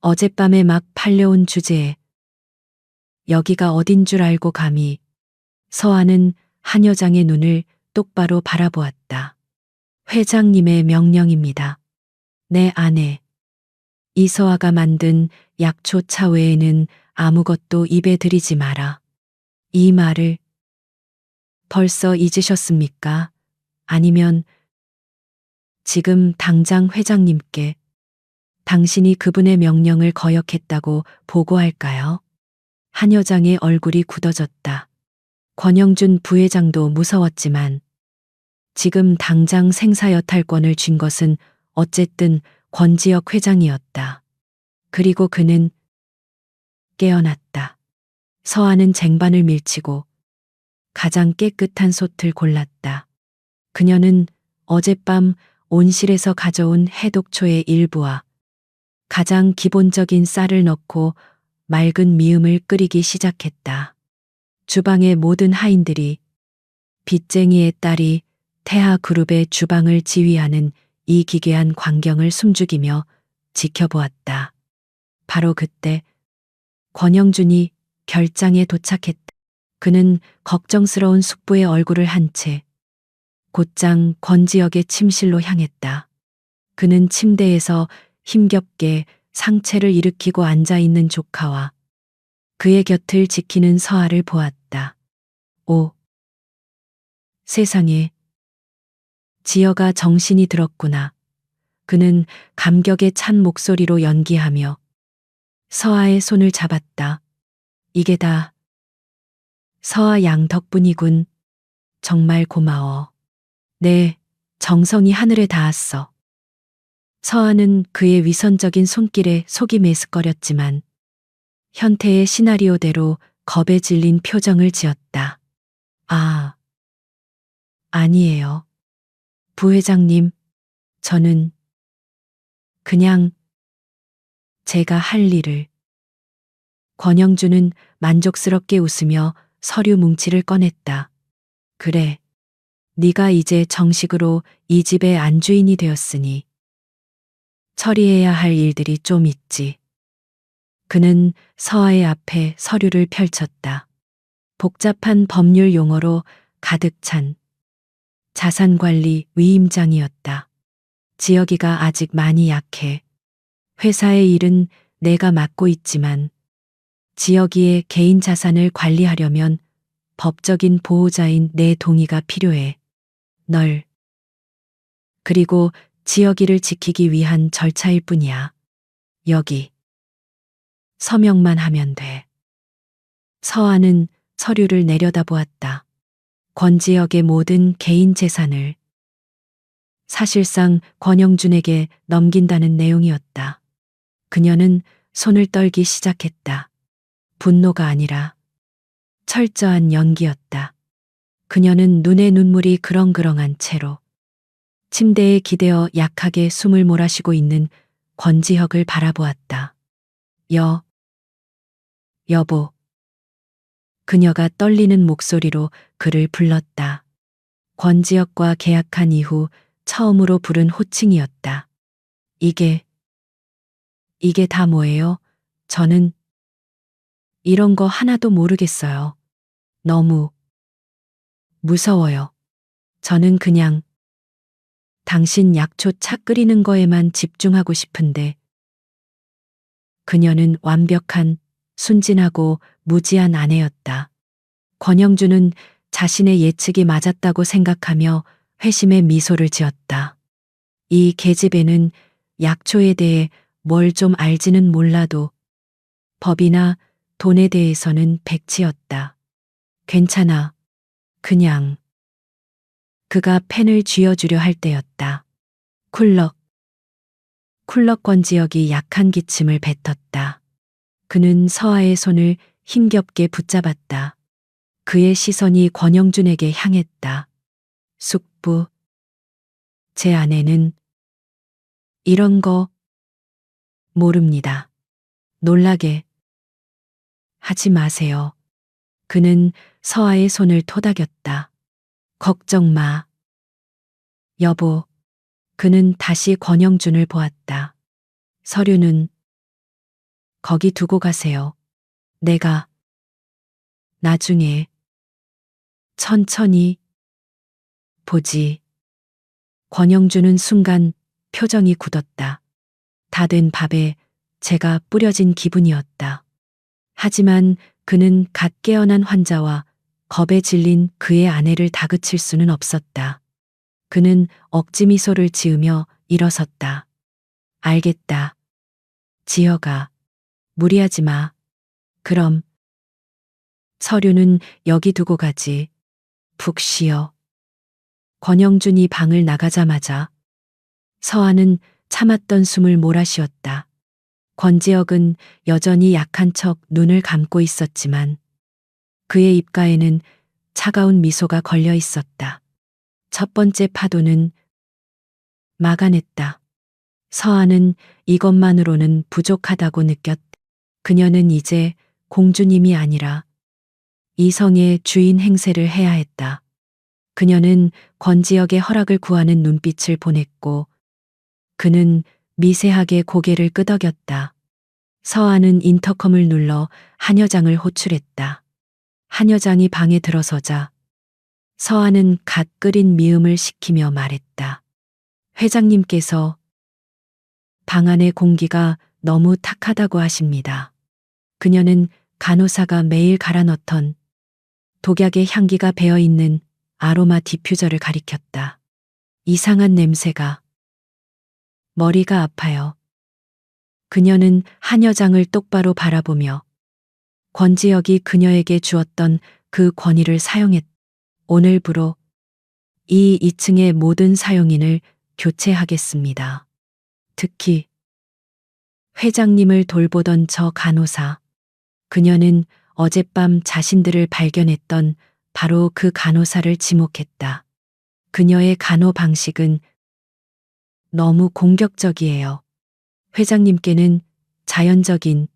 어젯밤에 막 팔려온 주제에 여기가 어딘 줄 알고 감히. 서아는 한 여장의 눈을 똑바로 바라보았다. 회장님의 명령입니다. 내 아내. 이서아가 만든 약초차 외에는 아무것도 입에 들이지 마라. 이 말을 벌써 잊으셨습니까? 아니면 지금 당장 회장님께 당신이 그분의 명령을 거역했다고 보고할까요? 한 여장의 얼굴이 굳어졌다. 권영준 부회장도 무서웠지만 지금 당장 생사여탈권을 쥔 것은 어쨌든 권지혁 회장이었다. 그리고 그는 깨어났다. 서아는 쟁반을 밀치고 가장 깨끗한 솥을 골랐다. 그녀는 어젯밤 온실에서 가져온 해독초의 일부와 가장 기본적인 쌀을 넣고 맑은 미음을 끓이기 시작했다. 주방의 모든 하인들이 빚쟁이의 딸이 태하그룹의 주방을 지휘하는 이 기괴한 광경을 숨죽이며 지켜보았다. 바로 그때 권영준이 별장에 도착했다. 그는 걱정스러운 숙부의 얼굴을 한 채 곧장 권지혁의 침실로 향했다. 그는 침대에서 힘겹게 상체를 일으키고 앉아 있는 조카와 그의 곁을 지키는 서아를 보았다. 오, 세상에. 지여가 정신이 들었구나. 그는 감격에 찬 목소리로 연기하며 서아의 손을 잡았다. 이게 다 서아 양 덕분이군. 정말 고마워. 내 정성이 하늘에 닿았어. 서아는 그의 위선적인 손길에 속이 메스꺼렸지만 현태의 시나리오대로 겁에 질린 표정을 지었다. 아, 아니에요. 부회장님, 저는 그냥 제가 할 일을. 권영준은 만족스럽게 웃으며 서류 뭉치를 꺼냈다. 그래, 네가 이제 정식으로 이 집의 안주인이 되었으니 처리해야 할 일들이 좀 있지. 그는 서아의 앞에 서류를 펼쳤다. 복잡한 법률 용어로 가득 찬 자산관리 위임장이었다. 지혁이가 아직 많이 약해. 회사의 일은 내가 맡고 있지만 지혁이의 개인 자산을 관리하려면 법적인 보호자인 내 동의가 필요해. 널. 그리고 지혁이를 지키기 위한 절차일 뿐이야. 여기. 서명만 하면 돼. 서아는 서류를 내려다보았다. 권지혁의 모든 개인 재산을 사실상 권영준에게 넘긴다는 내용이었다. 그녀는 손을 떨기 시작했다. 분노가 아니라 철저한 연기였다. 그녀는 눈에 눈물이 그렁그렁한 채로 침대에 기대어 약하게 숨을 몰아쉬고 있는 권지혁을 바라보았다. 여보. 그녀가 떨리는 목소리로 그를 불렀다. 권지혁과 계약한 이후 처음으로 부른 호칭이었다. 이게 다 뭐예요? 저는 이런 거 하나도 모르겠어요. 너무 무서워요. 저는 그냥 당신 약초 차 끓이는 거에만 집중하고 싶은데. 그녀는 완벽한, 순진하고 무지한 아내였다. 권영주는 자신의 예측이 맞았다고 생각하며 회심의 미소를 지었다. 이 계집애는 약초에 대해 뭘 좀 알지는 몰라도 법이나 돈에 대해서는 백치였다. 괜찮아. 그냥. 그가 펜을 쥐어주려 할 때였다. 쿨럭. 쿨럭 권지혁이 약한 기침을 뱉었다. 그는 서아의 손을 힘겹게 붙잡았다. 그의 시선이 권영준에게 향했다. 숙부. 제 아내는 이런 거 모릅니다. 놀라게 하지 마세요. 그는 서아의 손을 토닥였다. 걱정 마. 여보. 그는 다시 권영준을 보았다. 서류는 거기 두고 가세요. 내가 나중에 천천히 보지. 권영준은 순간 표정이 굳었다. 다 된 밥에 제가 뿌려진 기분이었다. 하지만 그는 갓 깨어난 환자와 겁에 질린 그의 아내를 다그칠 수는 없었다. 그는 억지 미소를 지으며 일어섰다. 알겠다. 지혁아. 무리하지 마. 그럼 서류는 여기 두고 가지. 푹 쉬어. 권영준이 방을 나가자마자 서아는 참았던 숨을 몰아쉬었다. 권지혁은 여전히 약한 척 눈을 감고 있었지만 그의 입가에는 차가운 미소가 걸려 있었다. 첫 번째 파도는 막아냈다. 서아는 이것만으로는 부족하다고 느꼈다. 그녀는 이제 공주님이 아니라 이성의 주인 행세를 해야 했다. 그녀는 권지혁의 허락을 구하는 눈빛을 보냈고 그는 미세하게 고개를 끄덕였다. 서아는 인터컴을 눌러 한 여장을 호출했다. 한 여장이 방에 들어서자 서아는 갓 끓인 미음을 식히며 말했다. 회장님께서 방 안의 공기가 너무 탁하다고 하십니다. 그녀는 간호사가 매일 갈아 넣던 독약의 향기가 배어 있는 아로마 디퓨저를 가리켰다. 이상한 냄새가. 머리가 아파요. 그녀는 한 여장을 똑바로 바라보며 권지혁이 그녀에게 주었던 그 권위를 사용했다. 오늘부로 이 2층의 모든 사용인을 교체하겠습니다. 특히 회장님을 돌보던 저 간호사. 그녀는 어젯밤 자신들을 발견했던 바로 그 간호사를 지목했다. 그녀의 간호 방식은 너무 공격적이에요. 회장님께는 자연적인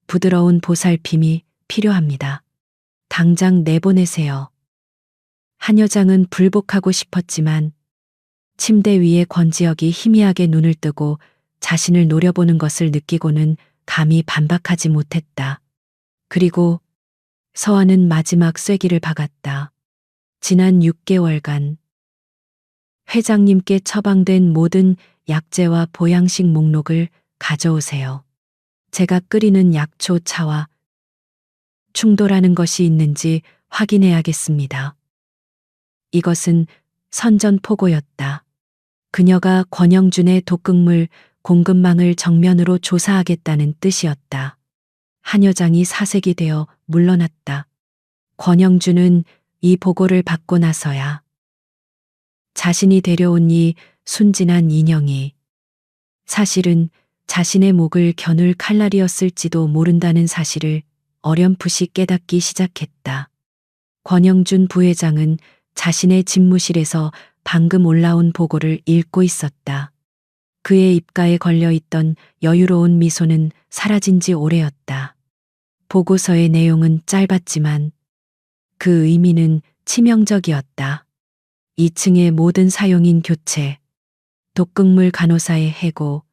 부드러운 보살핌이 필요합니다. 당장 내보내세요. 한 여장은 불복하고 싶었지만 침대 위에 권지혁이 희미하게 눈을 뜨고 자신을 노려보는 것을 느끼고는 감히 반박하지 못했다. 그리고 서아는 마지막 쐐기를 박았다. 지난 6개월간 회장님께 처방된 모든 약재와 보양식 목록을 가져오세요. 제가 끓이는 약초 차와 충돌하는 것이 있는지 확인해야겠습니다. 이것은 선전포고였다. 그녀가 권영준의 독극물 공급망을 정면으로 조사하겠다는 뜻이었다. 한 여장이 사색이 되어 물러났다. 권영준은 이 보고를 받고 나서야 자신이 데려온 이 순진한 인형이 사실은 자신의 목을 겨눌 칼날이었을지도 모른다는 사실을 어렴풋이 깨닫기 시작했다. 권영준 부회장은 자신의 집무실에서 방금 올라온 보고를 읽고 있었다. 그의 입가에 걸려있던 여유로운 미소는 사라진 지 오래였다. 보고서의 내용은 짧았지만 그 의미는 치명적이었다. 2층의 모든 사용인 교체, 독극물 간호사의 해고,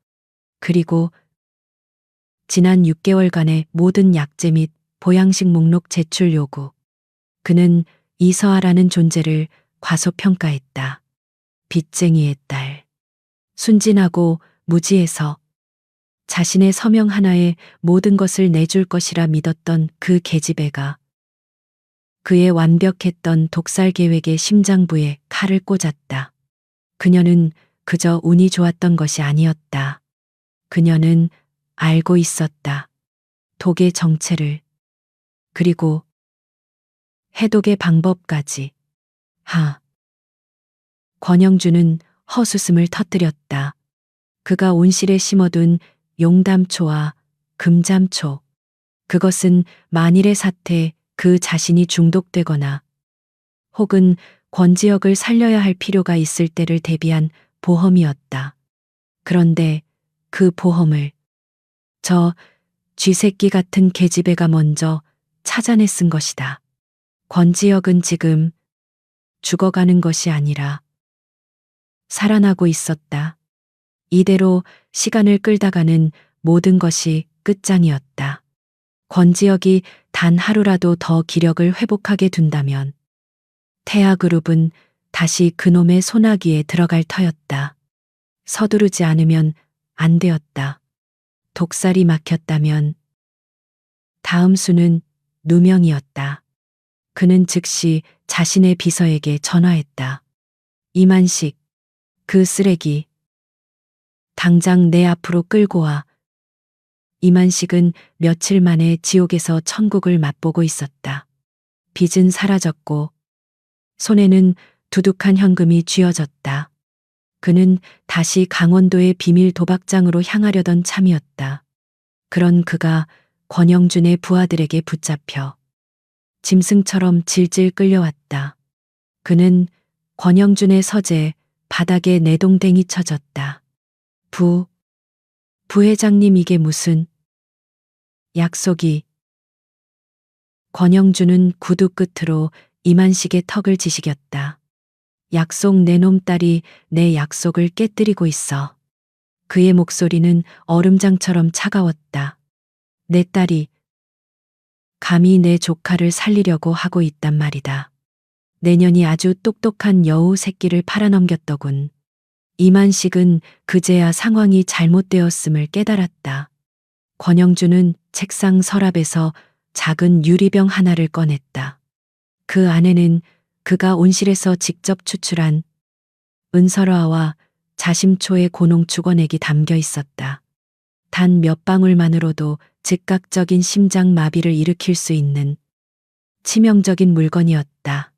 그리고 지난 6개월간의 모든 약제 및 보양식 목록 제출 요구. 그는 이서아라는 존재를 과소평가했다. 빚쟁이의 딸. 순진하고 무지해서 자신의 서명 하나에 모든 것을 내줄 것이라 믿었던 그 계집애가 그의 완벽했던 독살 계획의 심장부에 칼을 꽂았다. 그녀는 그저 운이 좋았던 것이 아니었다. 그녀는 알고 있었다. 독의 정체를. 그리고 해독의 방법까지. 권영준은 헛웃음을 터뜨렸다. 그가 온실에 심어둔 용담초와 금잠초. 그것은 만일의 사태 그 자신이 중독되거나 혹은 권지혁을 살려야 할 필요가 있을 때를 대비한 보험이었다. 그런데 그 보험을 저 쥐새끼 같은 계집애가 먼저 찾아내 쓴 것이다. 권지혁은 지금 죽어가는 것이 아니라 살아나고 있었다. 이대로 시간을 끌다가는 모든 것이 끝장이었다. 권지혁이 단 하루라도 더 기력을 회복하게 둔다면 태아그룹은 다시 그놈의 소나기에 들어갈 터였다. 서두르지 않으면 안 되었다. 독살이 막혔다면 다음 수는 누명이었다. 그는 즉시 자신의 비서에게 전화했다. 이만식, 그 쓰레기. 당장 내 앞으로 끌고 와. 이만식은 며칠 만에 지옥에서 천국을 맛보고 있었다. 빚은 사라졌고 손에는 두둑한 현금이 쥐어졌다. 그는 다시 강원도의 비밀 도박장으로 향하려던 참이었다. 그런 그가 권영준의 부하들에게 붙잡혀 짐승처럼 질질 끌려왔다. 그는 권영준의 서재 바닥에 내동댕이 쳐졌다. 부회장님, 이게 무슨 약속이. 권영준은 구두 끝으로 이만식의 턱을 지시겼다. 약속, 내 놈 딸이 내 약속을 깨뜨리고 있어. 그의 목소리는 얼음장처럼 차가웠다. 내 딸이 감히 내 조카를 살리려고 하고 있단 말이다. 내년이 아주 똑똑한 여우 새끼를 팔아넘겼더군. 이만식은 그제야 상황이 잘못되었음을 깨달았다. 권영준은 책상 서랍에서 작은 유리병 하나를 꺼냈다. 그 안에는 그가 온실에서 직접 추출한 은설화와 자심초의 고농 죽어내기 담겨 있었다. 단 몇 방울만으로도 즉각적인 심장 마비를 일으킬 수 있는 치명적인 물건이었다.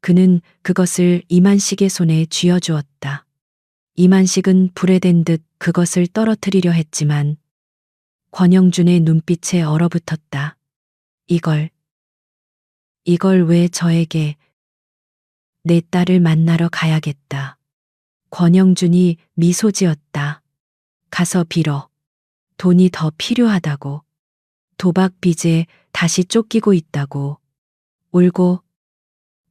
그는 그것을 이만식의 손에 쥐어주었다. 이만식은 불에 댄 듯 그것을 떨어뜨리려 했지만 권영준의 눈빛에 얼어붙었다. 이걸 왜 저에게. 내 딸을 만나러 가야겠다. 권영준이 미소 지었다. 가서 빌어. 돈이 더 필요하다고. 도박 빚에 다시 쫓기고 있다고. 울고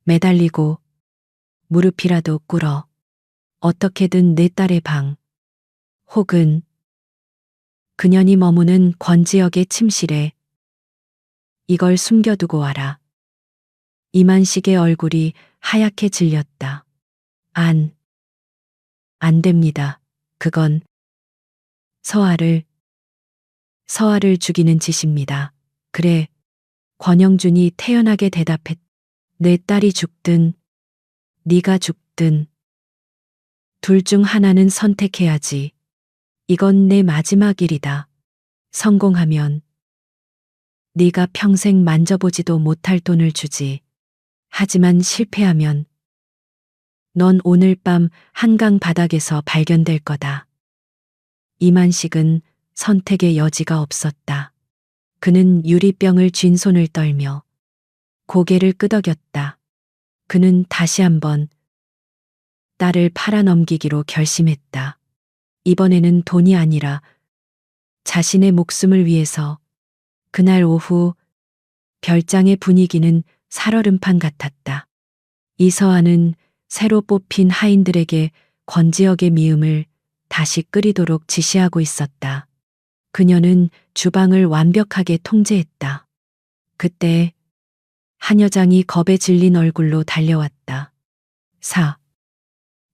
매달리고 무릎이라도 꿇어. 어떻게든 내 딸의 방 혹은 그년이 머무는 권지혁의 침실에 이걸 숨겨두고 와라. 이만식의 얼굴이 하얗게 질렸다. 안 됩니다. 그건 서아를 죽이는 짓입니다. 그래. 권영준이 태연하게 대답했. 내 딸이 죽든 네가 죽든 둘 중 하나는 선택해야지. 이건 내 마지막 일이다. 성공하면 네가 평생 만져보지도 못할 돈을 주지. 하지만 실패하면 넌 오늘 밤 한강 바닥에서 발견될 거다. 이만식은 선택의 여지가 없었다. 그는 유리병을 쥔 손을 떨며 고개를 끄덕였다. 그는 다시 한번 딸을 팔아넘기기로 결심했다. 이번에는 돈이 아니라 자신의 목숨을 위해서. 그날 오후 별장의 분위기는 살얼음판 같았다. 이서아는 새로 뽑힌 하인들에게 권지혁의 미음을 다시 끓이도록 지시하고 있었다. 그녀는 주방을 완벽하게 통제했다. 그때 한 여장이 겁에 질린 얼굴로 달려왔다.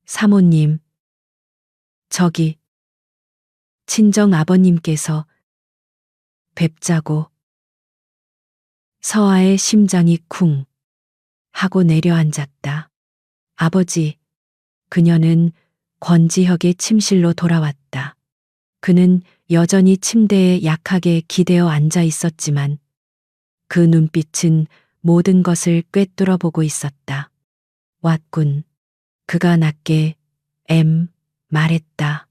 사모님, 저기 친정 아버님께서 뵙자고. 서아의 심장이 쿵 하고 내려앉았다. 아버지. 그녀는 권지혁의 침실로 돌아왔다. 그는 여전히 침대에 약하게 기대어 앉아 있었지만 그 눈빛은 모든 것을 꿰뚫어 보고 있었다. 왔군. 그가 낮게 말했다.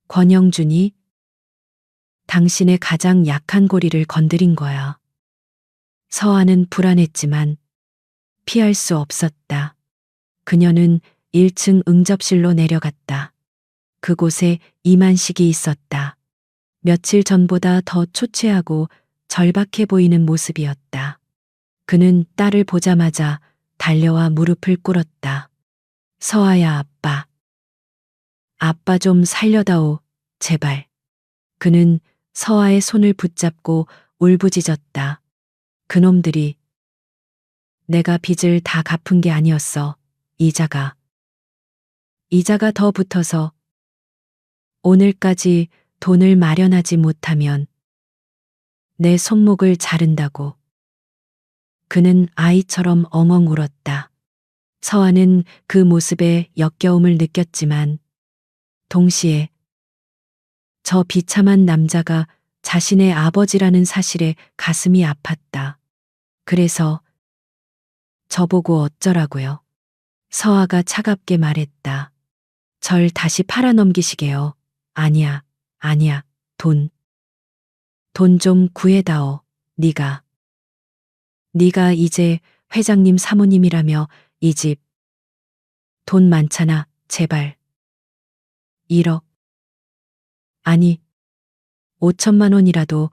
권영준이 당신의 가장 약한 고리를 건드린 거야. 서아는 불안했지만 피할 수 없었다. 그녀는 1층 응접실로 내려갔다. 그곳에 이만식이 있었다. 며칠 전보다 더 초췌하고 절박해 보이는 모습이었다. 그는 딸을 보자마자 달려와 무릎을 꿇었다. 서아야, 아빠. 아빠 좀 살려다오, 제발. 그는 서아의 손을 붙잡고 울부짖었다. 그놈들이 내가 빚을 다 갚은 게 아니었어. 이자가 더 붙어서 오늘까지 돈을 마련하지 못하면 내 손목을 자른다고. 그는 아이처럼 엉엉 울었다. 서아는 그 모습에 역겨움을 느꼈지만 동시에 저 비참한 남자가 자신의 아버지라는 사실에 가슴이 아팠다. 그래서 저보고 어쩌라고요? 서아가 차갑게 말했다. 절 다시 팔아넘기시게요. 아니야, 돈 좀 구해다오. 네가 이제 회장님 사모님이라며 이 집 돈 많잖아. 제발. 1억. 아니, 5천만 원이라도.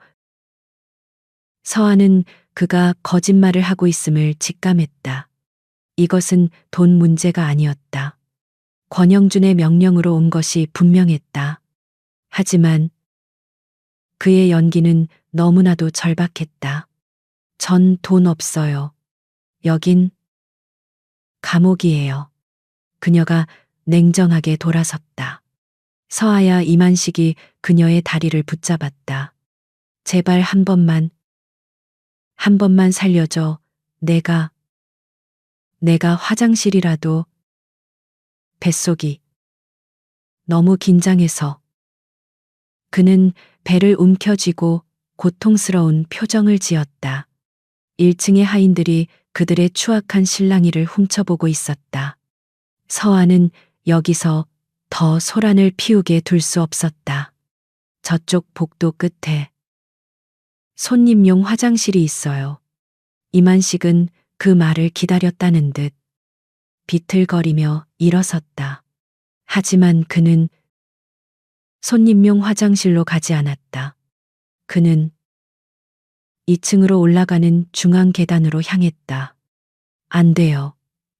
서아는 그가 거짓말을 하고 있음을 직감했다. 이것은 돈 문제가 아니었다. 권영준의 명령으로 온 것이 분명했다. 하지만 그의 연기는 너무나도 절박했다. 전 돈 없어요. 여긴 감옥이에요. 그녀가 냉정하게 돌아섰다. 서아야. 이만식이 그녀의 다리를 붙잡았다. 제발 한 번만 살려줘. 내가 화장실이라도. 뱃속이 너무 긴장해서. 그는 배를 움켜쥐고 고통스러운 표정을 지었다. 1층의 하인들이 그들의 추악한 실랑이를 훔쳐보고 있었다. 서아는 여기서 더 소란을 피우게 둘 수 없었다. 저쪽 복도 끝에 손님용 화장실이 있어요. 이만식은 그 말을 기다렸다는 듯 비틀거리며 일어섰다. 하지만 그는 손님용 화장실로 가지 않았다. 그는 2층으로 올라가는 중앙 계단으로 향했다. 안 돼요.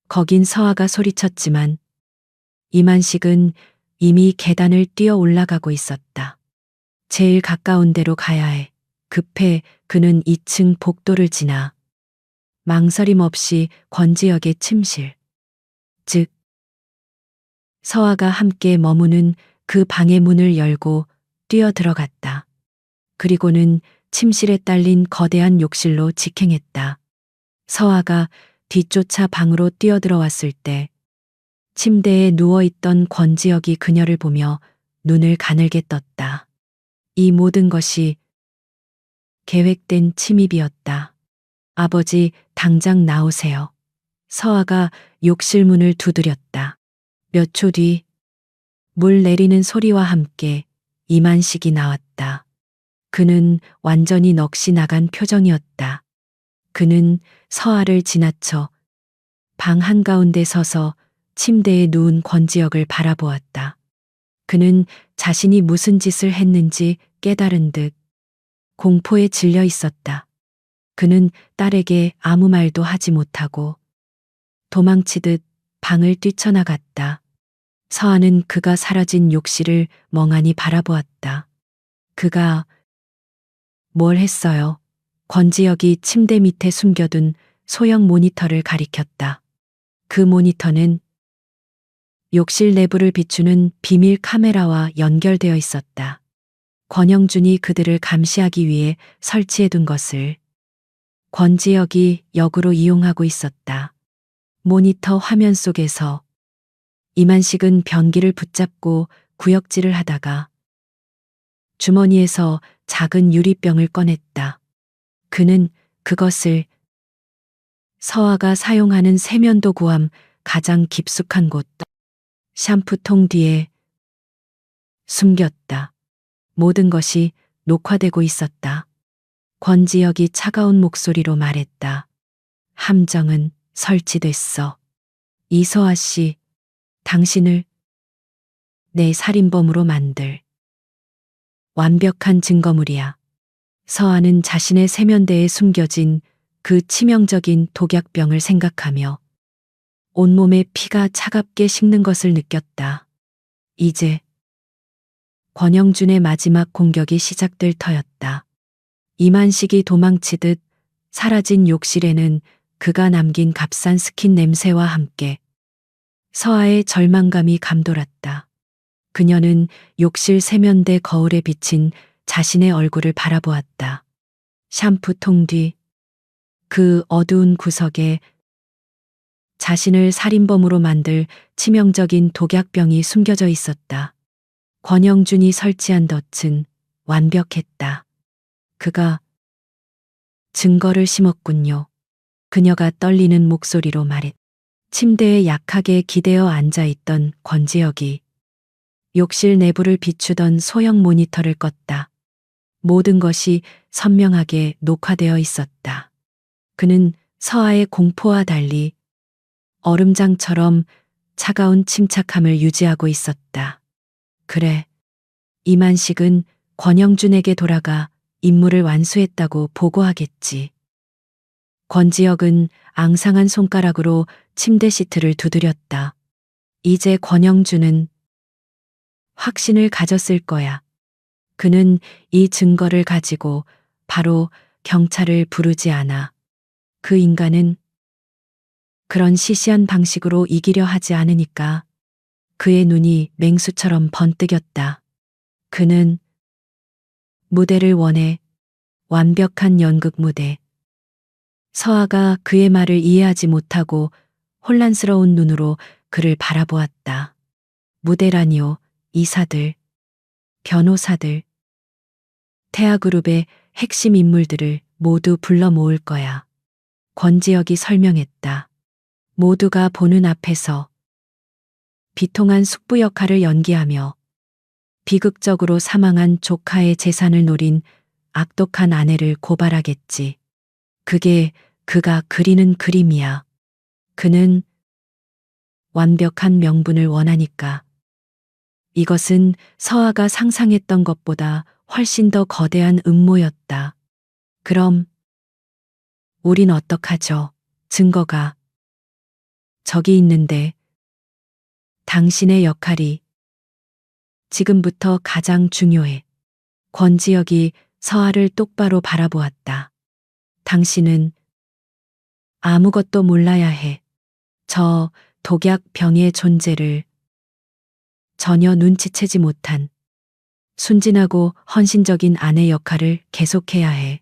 거긴 서아가 소리쳤지만 이만식은 이미 계단을 뛰어 올라가고 있었다. 제일 가까운 데로 가야 해. 급해 그는 2층 복도를 지나 망설임 없이 권지혁의 침실, 즉 서아가 함께 머무는 그 방의 문을 열고 뛰어 들어갔다. 그리고는 침실에 딸린 거대한 욕실로 직행했다. 서아가 뒤쫓아 방으로 뛰어들어왔을 때 침대에 누워있던 권지혁이 그녀를 보며 눈을 가늘게 떴다. 이 모든 것이 계획된 침입이었다. 아버지, 당장 나오세요. 서아가 욕실 문을 두드렸다. 몇 초 뒤 물 내리는 소리와 함께 이만식이 나왔다. 그는 완전히 넋이 나간 표정이었다. 그는 서아를 지나쳐 방 한가운데 서서 침대에 누운 권지혁을 바라보았다. 그는 자신이 무슨 짓을 했는지 깨달은 듯 공포에 질려 있었다. 그는 딸에게 아무 말도 하지 못하고 도망치듯 방을 뛰쳐나갔다. 서아는 그가 사라진 욕실을 멍하니 바라보았다. 그가 뭘 했어요? 권지혁이 침대 밑에 숨겨둔 소형 모니터를 가리켰다. 그 모니터는 욕실 내부를 비추는 비밀 카메라와 연결되어 있었다. 권영준이 그들을 감시하기 위해 설치해둔 것을 권지혁이 역으로 이용하고 있었다. 모니터 화면 속에서 이만식은 변기를 붙잡고 구역질을 하다가 주머니에서 작은 유리병을 꺼냈다. 그는 그것을 서아가 사용하는 세면도 구함 가장 깊숙한 곳 샴푸통 뒤에 숨겼다. 모든 것이 녹화되고 있었다. 권지혁이 차가운 목소리로 말했다. 함정은 설치됐어. 이서아 씨, 당신을 내 살인범으로 만들 완벽한 증거물이야. 서아는 자신의 세면대에 숨겨진 그 치명적인 독약병을 생각하며 온몸에 피가 차갑게 식는 것을 느꼈다. 이제 권영준의 마지막 공격이 시작될 터였다. 이만식이 도망치듯 사라진 욕실에는 그가 남긴 값싼 스킨 냄새와 함께 서아의 절망감이 감돌았다. 그녀는 욕실 세면대 거울에 비친 자신의 얼굴을 바라보았다. 샴푸통 뒤 그 어두운 구석에 자신을 살인범으로 만들 치명적인 독약병이 숨겨져 있었다. 권영준이 설치한 덫은 완벽했다. 그가 증거를 심었군요. 그녀가 떨리는 목소리로 말했다. 침대에 약하게 기대어 앉아있던 권지혁이 욕실 내부를 비추던 소형 모니터를 껐다. 모든 것이 선명하게 녹화되어 있었다. 그는 서아의 공포와 달리 얼음장처럼 차가운 침착함을 유지하고 있었다. 그래, 이만식은 권영준에게 돌아가 임무를 완수했다고 보고하겠지. 권지혁은 앙상한 손가락으로 침대 시트를 두드렸다. 이제 권영준은 확신을 가졌을 거야. 그는 이 증거를 가지고 바로 경찰을 부르지 않아. 그 인간은 그런 시시한 방식으로 이기려 하지 않으니까. 그의 눈이 맹수처럼 번뜩였다. 그는 무대를 원해. 완벽한 연극 무대. 서아가 그의 말을 이해하지 못하고 혼란스러운 눈으로 그를 바라보았다. 무대라니요, 이사들, 변호사들, 태아그룹의 핵심 인물들을 모두 불러 모을 거야. 권지혁이 설명했다. 모두가 보는 앞에서 비통한 숙부 역할을 연기하며 비극적으로 사망한 조카의 재산을 노린 악독한 아내를 고발하겠지. 그게 그가 그리는 그림이야. 그는 완벽한 명분을 원하니까. 이것은 서아가 상상했던 것보다 훨씬 더 거대한 음모였다. 그럼 우린 어떡하죠? 증거가 저기 있는데 당신의 역할이 지금부터 가장 중요해. 권지혁이 서아를 똑바로 바라보았다. 당신은 아무것도 몰라야 해. 저 독약병의 존재를 전혀 눈치채지 못한 순진하고 헌신적인 아내 역할을 계속해야 해.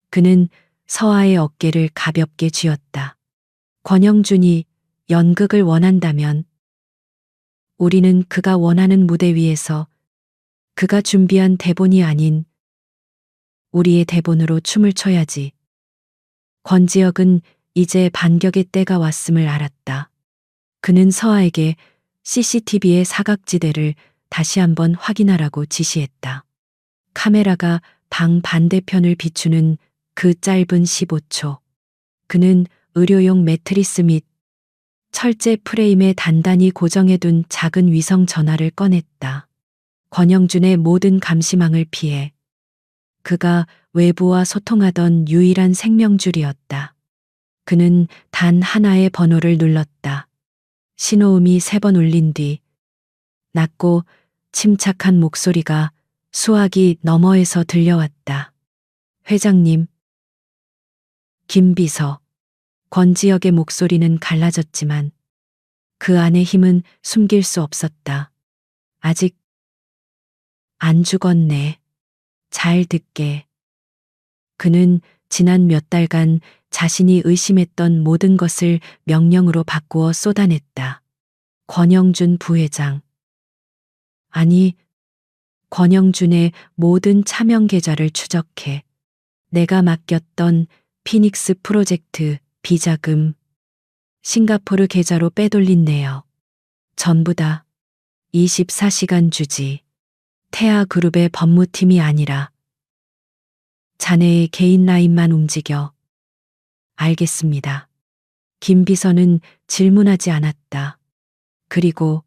그는 서아의 어깨를 가볍게 쥐었다. 권영준이 연극을 원한다면 우리는 그가 원하는 무대 위에서 그가 준비한 대본이 아닌 우리의 대본으로 춤을 춰야지. 권지혁은 이제 반격의 때가 왔음을 알았다. 그는 서아에게 CCTV의 사각지대를 다시 한번 확인하라고 지시했다. 카메라가 방 반대편을 비추는 그 짧은 15초. 그는 의료용 매트리스 및 철제 프레임에 단단히 고정해둔 작은 위성 전화를 꺼냈다. 권영준의 모든 감시망을 피해 그가 외부와 소통하던 유일한 생명줄이었다. 그는 단 하나의 번호를 눌렀다. 신호음이 3번 울린 뒤 낮고 침착한 목소리가 수화기 너머에서 들려왔다. 회장님. 김비서. 권지혁의 목소리는 갈라졌지만 그 안의 힘은 숨길 수 없었다. 아직 안 죽었네. 잘 듣게. 그는 지난 몇 달간 자신이 의심했던 모든 것을 명령으로 바꾸어 쏟아냈다. 권영준 부회장. 아니, 권영준의 모든 차명 계좌를 추적해 내가 맡겼던 피닉스 프로젝트 비자금, 싱가포르 계좌로 빼돌린 내역. 전부 다 24시간 주지. 태아그룹의 법무팀이 아니라 자네의 개인 라인만 움직여. 알겠습니다. 김 비서는 질문하지 않았다. 그리고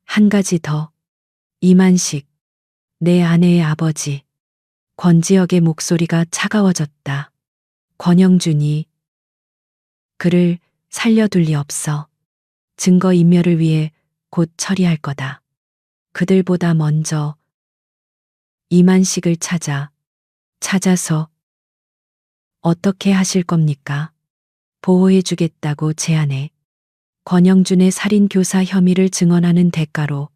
한 가지 더. 이만식, 내 아내의 아버지. 권지혁의 목소리가 차가워졌다. 권영준이 그를 살려둘 리 없어. 증거인멸을 위해 곧 처리할 거다. 그들보다 먼저 이만식을 찾아서 어떻게 하실 겁니까? 보호해주겠다고 제안해. 권영준의 살인교사 혐의를 증언하는 대가로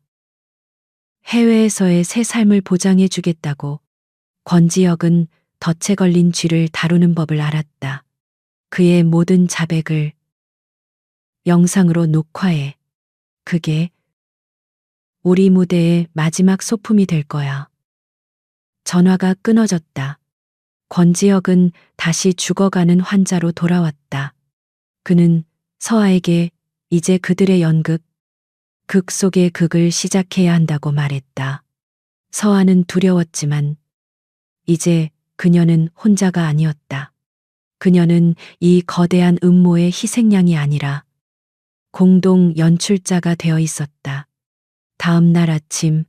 해외에서의 새 삶을 보장해주겠다고. 권지혁은 덫에 걸린 쥐를 다루는 법을 알았다. 그의 모든 자백을 영상으로 녹화해. 그게 우리 무대의 마지막 소품이 될 거야. 전화가 끊어졌다. 권지혁은 다시 죽어가는 환자로 돌아왔다. 그는 서아에게 이제 그들의 연극, 극 속의 극을 시작해야 한다고 말했다. 서아는 두려웠지만 이제 그녀는 혼자가 아니었다. 그녀는 이 거대한 음모의 희생양이 아니라 공동 연출자가 되어 있었다. 다음 날 아침,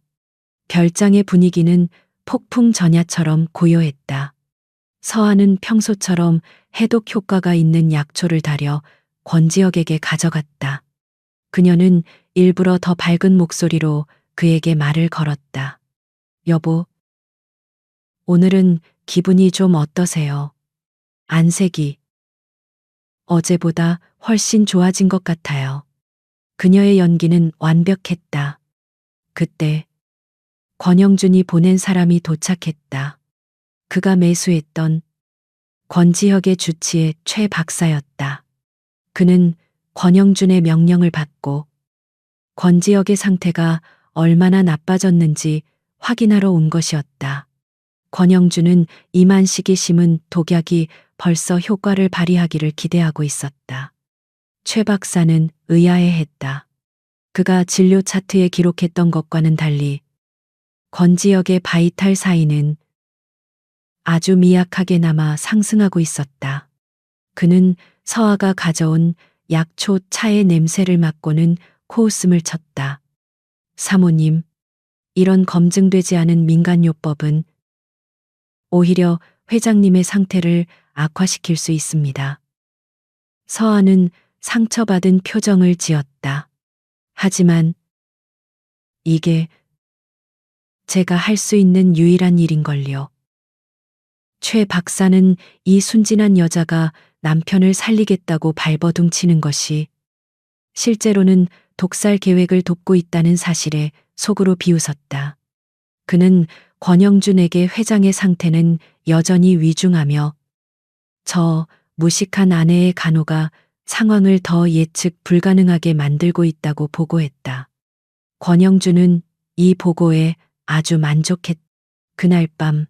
별장의 분위기는 폭풍 전야처럼 고요했다. 서아는 평소처럼 해독 효과가 있는 약초를 다려 권지혁에게 가져갔다. 그녀는 일부러 더 밝은 목소리로 그에게 말을 걸었다. 여보, 오늘은 기분이 좀 어떠세요? 안색이 어제보다 훨씬 좋아진 것 같아요. 그녀의 연기는 완벽했다. 그때 권영준이 보낸 사람이 도착했다. 그가 매수했던 권지혁의 주치의 최 박사였다. 그는 권영준의 명령을 받고 권지혁의 상태가 얼마나 나빠졌는지 확인하러 온 것이었다. 권영준은 이만식이 심은 독약이 벌써 효과를 발휘하기를 기대하고 있었다. 최 박사는 의아해했다. 그가 진료 차트에 기록했던 것과는 달리 권지혁의 바이탈 사인은 아주 미약하게 남아 상승하고 있었다. 그는 서아가 가져온 약초 차의 냄새를 맡고는 코웃음을 쳤다. 사모님, 이런 검증되지 않은 민간요법은 오히려 회장님의 상태를 악화시킬 수 있습니다. 서아는 상처받은 표정을 지었다. 하지만 이게 제가 할 수 있는 유일한 일인걸요. 최 박사는 이 순진한 여자가 남편을 살리겠다고 발버둥치는 것이 실제로는 독살 계획을 돕고 있다는 사실에 속으로 비웃었다. 그는 권영준에게 회장의 상태는 여전히 위중하며 저 무식한 아내의 간호가 상황을 더 예측 불가능하게 만들고 있다고 보고했다. 권영준은 이 보고에 아주 만족했다. 그날 밤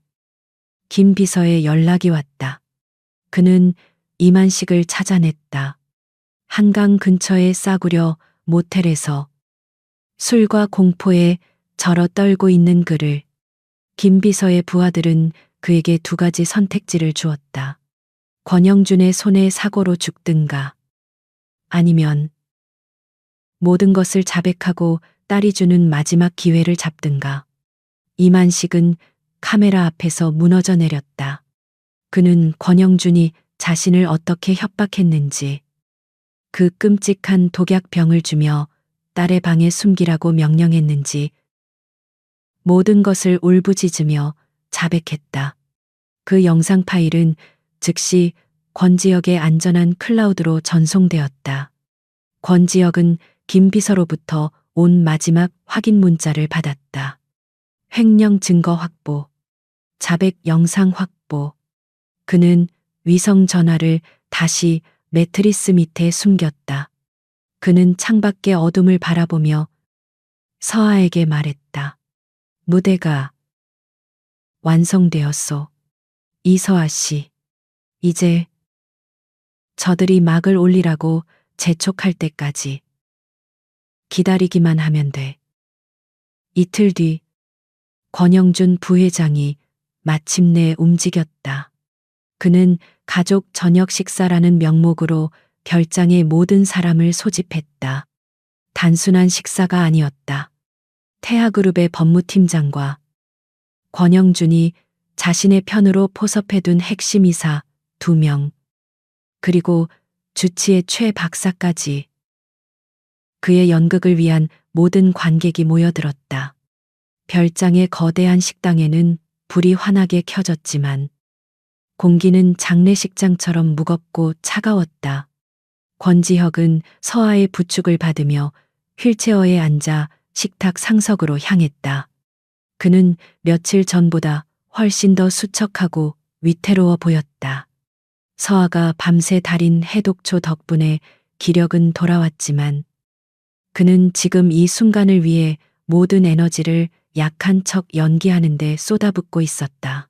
김 비서의 연락이 왔다. 그는 이만식을 찾아냈다. 한강 근처의 싸구려 모텔에서 술과 공포에 절어 떨고 있는 그를. 김 비서의 부하들은 그에게 2가지 선택지를 주었다. 권영준의 손에 사고로 죽든가 아니면 모든 것을 자백하고 딸이 주는 마지막 기회를 잡든가. 이만식은 카메라 앞에서 무너져 내렸다. 그는 권영준이 자신을 어떻게 협박했는지, 그 끔찍한 독약병을 주며 딸의 방에 숨기라고 명령했는지 모든 것을 울부짖으며 자백했다. 그 영상 파일은 즉시 권지혁의 안전한 클라우드로 전송되었다. 권지혁은 김 비서로부터 온 마지막 확인 문자를 받았다. 횡령 증거 확보, 자백 영상 확보. 그는 위성 전화를 다시 매트리스 밑에 숨겼다. 그는 창밖의 어둠을 바라보며 서아에게 말했다. 무대가 완성되었소. 이서아 씨, 이제 저들이 막을 올리라고 재촉할 때까지 기다리기만 하면 돼. 이틀 뒤 권영준 부회장이 마침내 움직였다. 그는 가족 저녁 식사라는 명목으로 별장의 모든 사람을 소집했다. 단순한 식사가 아니었다. 태아그룹의 법무팀장과 권영준이 자신의 편으로 포섭해둔 핵심 이사 2명, 그리고 주치의 최 박사까지. 그의 연극을 위한 모든 관객이 모여들었다. 별장의 거대한 식당에는 불이 환하게 켜졌지만 공기는 장례식장처럼 무겁고 차가웠다. 권지혁은 서아의 부축을 받으며 휠체어에 앉아 식탁 상석으로 향했다. 그는 며칠 전보다 훨씬 더 수척하고 위태로워 보였다. 서아가 밤새 달인 해독초 덕분에 기력은 돌아왔지만 그는 지금 이 순간을 위해 모든 에너지를 약한 척 연기하는 데 쏟아붓고 있었다.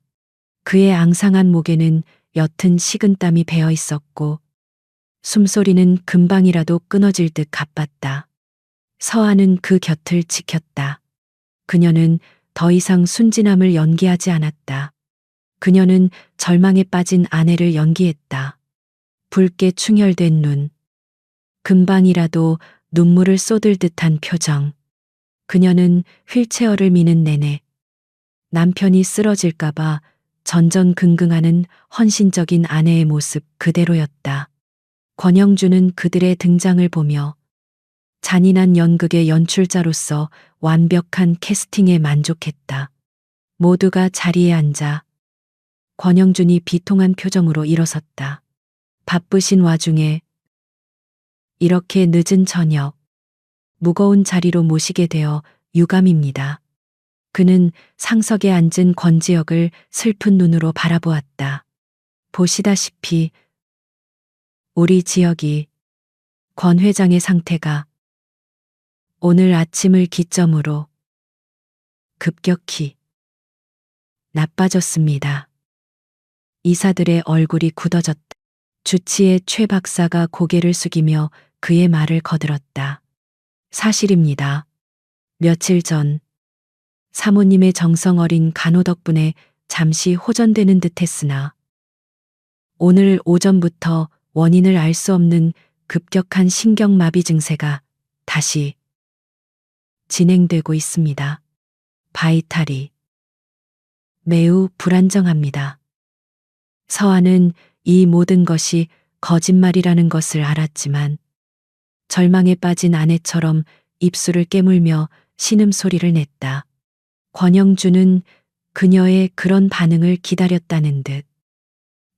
그의 앙상한 목에는 옅은 식은땀이 배어 있었고 숨소리는 금방이라도 끊어질 듯 가빴다. 서아는 그 곁을 지켰다. 그녀는 더 이상 순진함을 연기하지 않았다. 그녀는 절망에 빠진 아내를 연기했다. 붉게 충혈된 눈, 금방이라도 눈물을 쏟을 듯한 표정. 그녀는 휠체어를 미는 내내 남편이 쓰러질까봐 전전긍긍하는 헌신적인 아내의 모습 그대로였다. 권영준은 그들의 등장을 보며 잔인한 연극의 연출자로서 완벽한 캐스팅에 만족했다. 모두가 자리에 앉아 권영준이 비통한 표정으로 일어섰다. 바쁘신 와중에 이렇게 늦은 저녁, 무거운 자리로 모시게 되어 유감입니다. 그는 상석에 앉은 권지혁을 슬픈 눈으로 바라보았다. 보시다시피 우리 지혁이, 권 회장의 상태가 오늘 아침을 기점으로 급격히 나빠졌습니다. 이사들의 얼굴이 굳어졌다. 주치의 최 박사가 고개를 숙이며 그의 말을 거들었다. 사실입니다. 며칠 전 사모님의 정성 어린 간호 덕분에 잠시 호전되는 듯 했으나 오늘 오전부터 원인을 알 수 없는 급격한 신경마비 증세가 다시 진행되고 있습니다. 바이탈이 매우 불안정합니다. 서아는 이 모든 것이 거짓말이라는 것을 알았지만 절망에 빠진 아내처럼 입술을 깨물며 신음소리를 냈다. 권영준은 그녀의 그런 반응을 기다렸다는 듯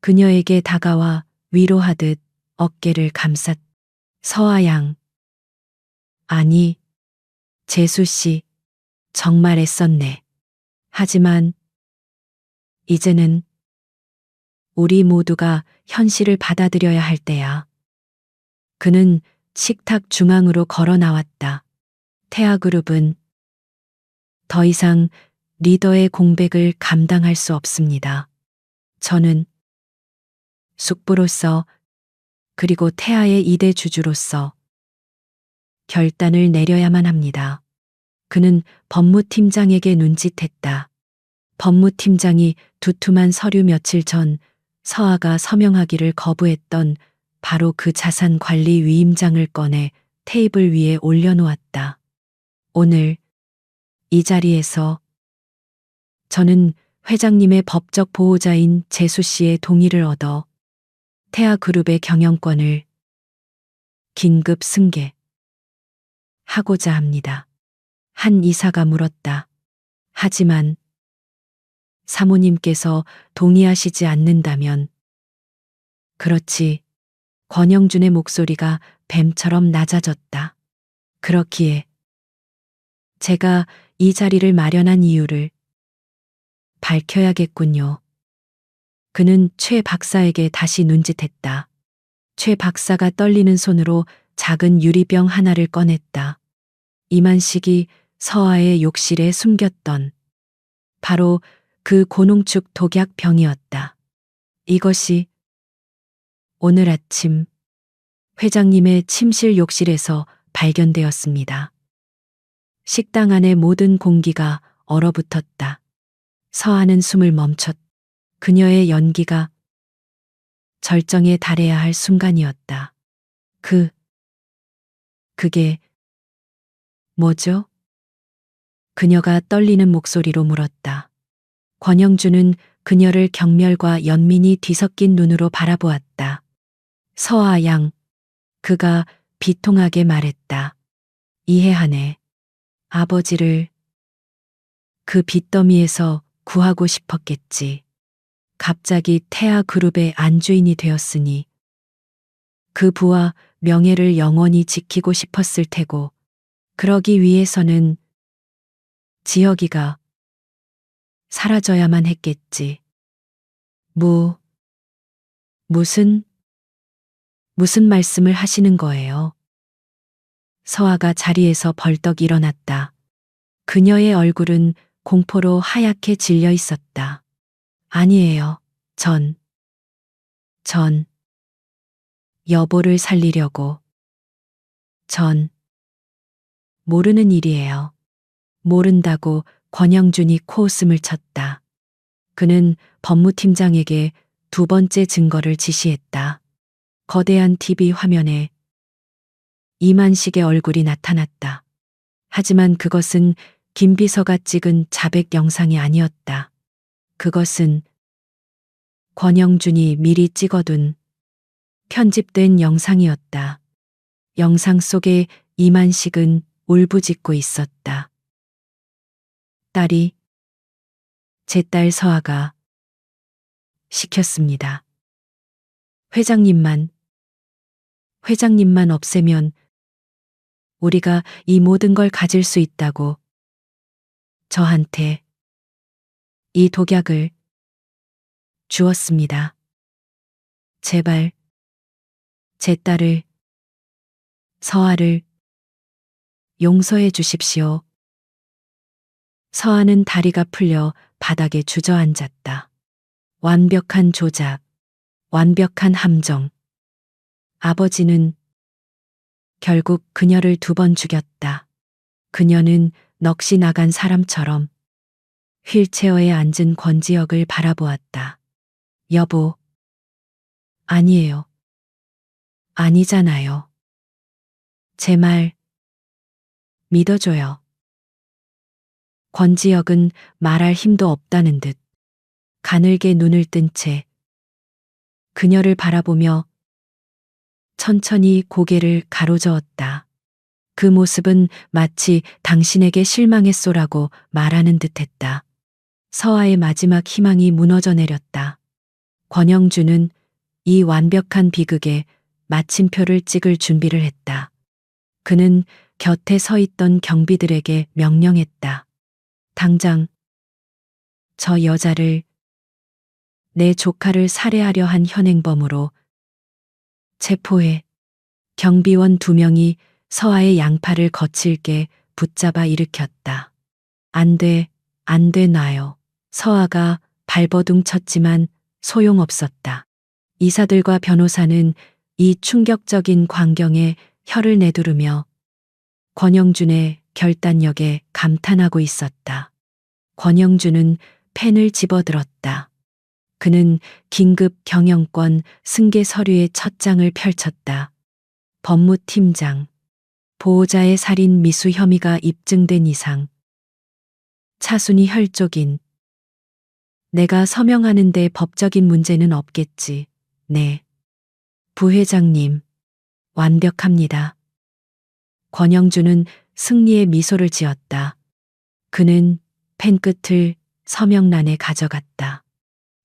그녀에게 다가와 위로하듯 어깨를 감쌌. 서아 양. 아니, 재수 씨, 정말 애썼네. 하지만 이제는 우리 모두가 현실을 받아들여야 할 때야. 그는 식탁 중앙으로 걸어 나왔다. 태아그룹은 더 이상 리더의 공백을 감당할 수 없습니다. 저는 숙부로서 그리고 태아의 2대 주주로서 결단을 내려야만 합니다. 그는 법무팀장에게 눈짓했다. 법무팀장이 두툼한 서류 며칠 전 서아가 서명하기를 거부했던 바로 그 자산관리 위임장을 꺼내 테이블 위에 올려놓았다. 오늘 이 자리에서 저는 회장님의 법적 보호자인 재수 씨의 동의를 얻어 태아그룹의 경영권을 긴급 승계하고자 합니다. 한 이사가 물었다. 하지만 사모님께서 동의하시지 않는다면. 그렇지. 권영준의 목소리가 뱀처럼 낮아졌다. 그렇기에 제가 이 자리를 마련한 이유를 밝혀야겠군요. 그는 최 박사에게 다시 눈짓했다. 최 박사가 떨리는 손으로 작은 유리병 하나를 꺼냈다. 이만식이 서아의 욕실에 숨겼던 바로 그 고농축 독약병이었다. 이것이 오늘 아침 회장님의 침실 욕실에서 발견되었습니다. 식당 안의 모든 공기가 얼어붙었다. 서아는 숨을 멈췄다. 그녀의 연기가 절정에 달해야 할 순간이었다. 그게 뭐죠? 그녀가 떨리는 목소리로 물었다. 권영준은 그녀를 경멸과 연민이 뒤섞인 눈으로 바라보았다. 서아 양, 그가 비통하게 말했다. 이해하네. 아버지를 그 빚더미에서 구하고 싶었겠지. 갑자기 태아그룹의 안주인이 되었으니 그 부와 명예를 영원히 지키고 싶었을 테고, 그러기 위해서는 지혁이가 사라져야만 했겠지. 무슨 말씀을 하시는 거예요? 서아가 자리에서 벌떡 일어났다. 그녀의 얼굴은 공포로 하얗게 질려 있었다. 아니에요. 전 여보를 살리려고. 전 모르는 일이에요. 모른다고 권영준이 코웃음을 쳤다. 그는 법무팀장에게 두 번째 증거를 지시했다. 거대한 TV 화면에 이만식의 얼굴이 나타났다. 하지만 그것은 김 비서가 찍은 자백 영상이 아니었다. 그것은 권영준이 미리 찍어둔 편집된 영상이었다. 영상 속에 이만식은 울부짖고 있었다. 딸이 제 딸 서아가 시켰습니다. 회장님만 없애면 우리가 이 모든 걸 가질 수 있다고 저한테 이 독약을 주었습니다. 제발 제 딸을, 서아를 용서해 주십시오. 서아는 다리가 풀려 바닥에 주저앉았다. 완벽한 조작, 완벽한 함정. 아버지는 결국 그녀를 두 번 죽였다. 그녀는 넋이 나간 사람처럼 휠체어에 앉은 권지혁을 바라보았다. 여보. 아니에요. 아니잖아요. 제 말 믿어줘요. 권지혁은 말할 힘도 없다는 듯 가늘게 눈을 뜬 채 그녀를 바라보며 천천히 고개를 가로저었다. 그 모습은 마치 당신에게 실망했소라고 말하는 듯했다. 서아의 마지막 희망이 무너져 내렸다. 권영준은 이 완벽한 비극에 마침표를 찍을 준비를 했다. 그는 곁에 서 있던 경비들에게 명령했다. 당장 저 여자를, 내 조카를 살해하려 한 현행범으로 체포해. 경비원 2명이 서아의 양팔을 거칠게 붙잡아 일으켰다. 안 돼 놔요. 서아가 발버둥 쳤지만 소용없었다. 이사들과 변호사는 이 충격적인 광경에 혀를 내두르며 권영준의 결단력에 감탄하고 있었다. 권영준은 펜을 집어들었다. 그는 긴급 경영권 승계 서류의 첫 장을 펼쳤다. 법무팀장. 보호자의 살인 미수 혐의가 입증된 이상 차순위 혈족인. 내가 서명하는데 법적인 문제는 없겠지. 네. 부회장님. 완벽합니다. 권영주는 승리의 미소를 지었다. 그는 펜 끝을 서명란에 가져갔다.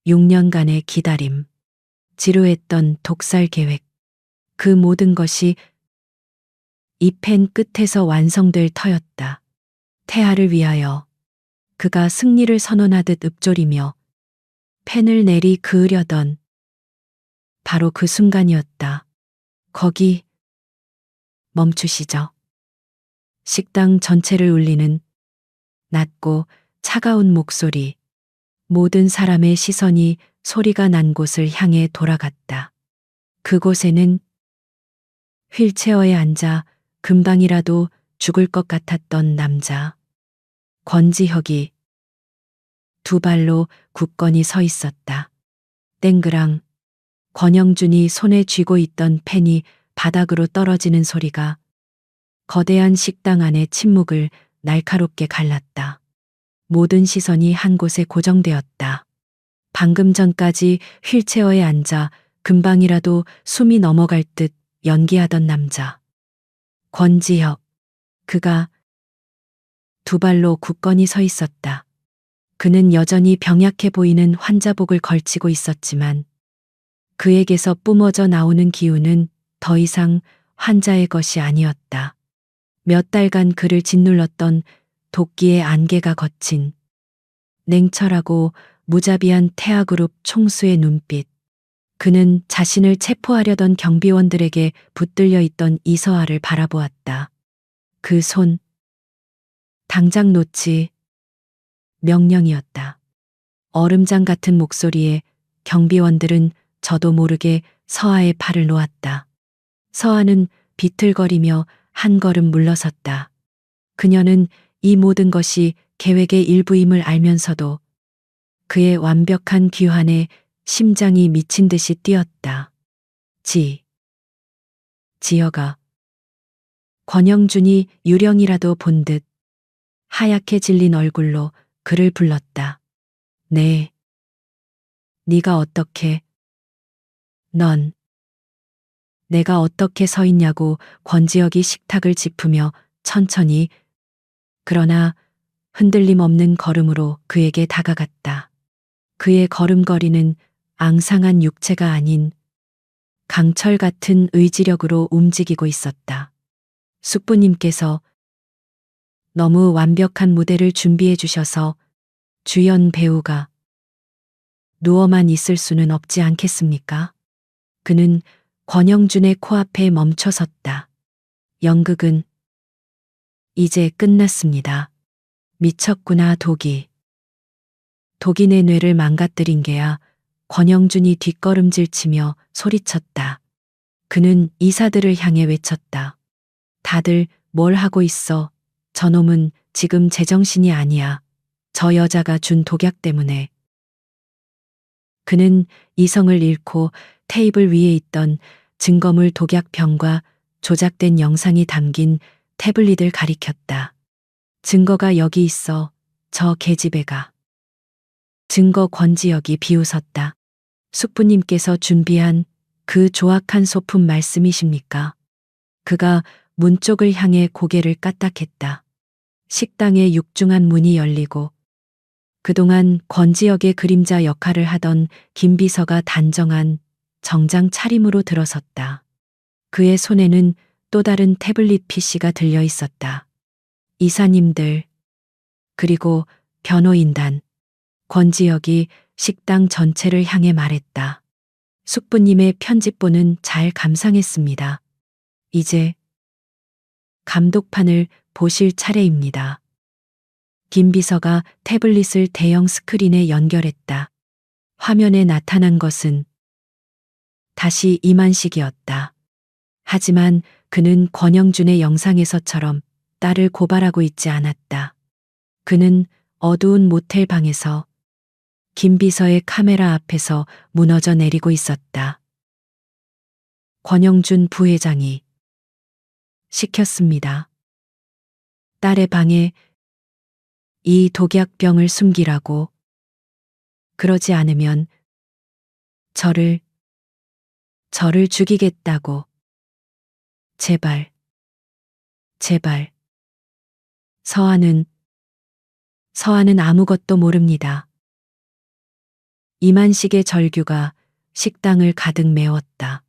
6년간의 기다림. 지루했던 독살 계획. 그 모든 것이 이 펜 끝에서 완성될 터였다. 태아를 위하여. 그가 승리를 선언하듯 읊조리며 펜을 내리 그으려던 바로 그 순간이었다. 거기 멈추시죠. 식당 전체를 울리는 낮고 차가운 목소리. 모든 사람의 시선이 소리가 난 곳을 향해 돌아갔다. 그곳에는 휠체어에 앉아 금방이라도 죽을 것 같았던 남자. 권지혁이 두 발로 굳건히 서 있었다. 땡그랑. 권영준이 손에 쥐고 있던 펜이 바닥으로 떨어지는 소리가 거대한 식당 안의 침묵을 날카롭게 갈랐다. 모든 시선이 한 곳에 고정되었다. 방금 전까지 휠체어에 앉아 금방이라도 숨이 넘어갈 듯 연기하던 남자. 권지혁. 그가 두 발로 굳건히 서 있었다. 그는 여전히 병약해 보이는 환자복을 걸치고 있었지만 그에게서 뿜어져 나오는 기운은 더 이상 환자의 것이 아니었다. 몇 달간 그를 짓눌렀던 도끼의 안개가 거친 냉철하고 무자비한 태아그룹 총수의 눈빛. 그는 자신을 체포하려던 경비원들에게 붙들려 있던 이서아를 바라보았다. 그 손. 당장 놓지. 명령이었다. 얼음장 같은 목소리에 경비원들은 저도 모르게 서아의 팔을 놓았다. 서아는 비틀거리며 한 걸음 물러섰다. 그녀는 이 모든 것이 계획의 일부임을 알면서도 그의 완벽한 귀환에 심장이 미친 듯이 뛰었다. 지혁아. 권영준이 유령이라도 본 듯 하얗게 질린 얼굴로 그를 불렀다. 네. 네가 어떻게. 넌. 내가 어떻게 서 있냐고. 권지혁이 식탁을 짚으며 천천히 그러나 흔들림 없는 걸음으로 그에게 다가갔다. 그의 걸음걸이는 앙상한 육체가 아닌 강철 같은 의지력으로 움직이고 있었다. 숙부님께서 너무 완벽한 무대를 준비해 주셔서 주연 배우가 누워만 있을 수는 없지 않겠습니까? 그는 권영준의 코앞에 멈춰 섰다. 연극은 이제 끝났습니다. 미쳤구나 독이. 독인의 뇌를 망가뜨린 게야. 권영준이 뒷걸음질 치며 소리쳤다. 그는 이사들을 향해 외쳤다. 다들 뭘 하고 있어. 저놈은 지금 제정신이 아니야. 저 여자가 준 독약 때문에. 그는 이성을 잃고 테이블 위에 있던 증거물 독약병과 조작된 영상이 담긴 태블릿을 가리켰다. 증거가 여기 있어. 저 계집애 가. 증거. 권지혁이 비웃었다. 숙부님께서 준비한 그 조악한 소품 말씀이십니까? 그가 문 쪽을 향해 고개를 까딱했다. 식당의 육중한 문이 열리고 그동안 권지혁의 그림자 역할을 하던 김비서가 단정한 정장 차림으로 들어섰다. 그의 손에는 또 다른 태블릿 PC가 들려 있었다. 이사님들, 그리고 변호인단. 권지혁이 식당 전체를 향해 말했다. 숙부님의 편집본은 잘 감상했습니다. 이제 감독판을 보실 차례입니다. 김 비서가 태블릿을 대형 스크린에 연결했다. 화면에 나타난 것은 다시 이만식이었다. 하지만 그는 권영준의 영상에서처럼 딸을 고발하고 있지 않았다. 그는 어두운 모텔 방에서 김비서의 카메라 앞에서 무너져 내리고 있었다. 권영준 부회장이 시켰습니다. 딸의 방에 이 독약병을 숨기라고. 그러지 않으면 저를 죽이겠다고. 제발, 제발. 서아는 아무것도 모릅니다. 이만식의 절규가 식당을 가득 메웠다.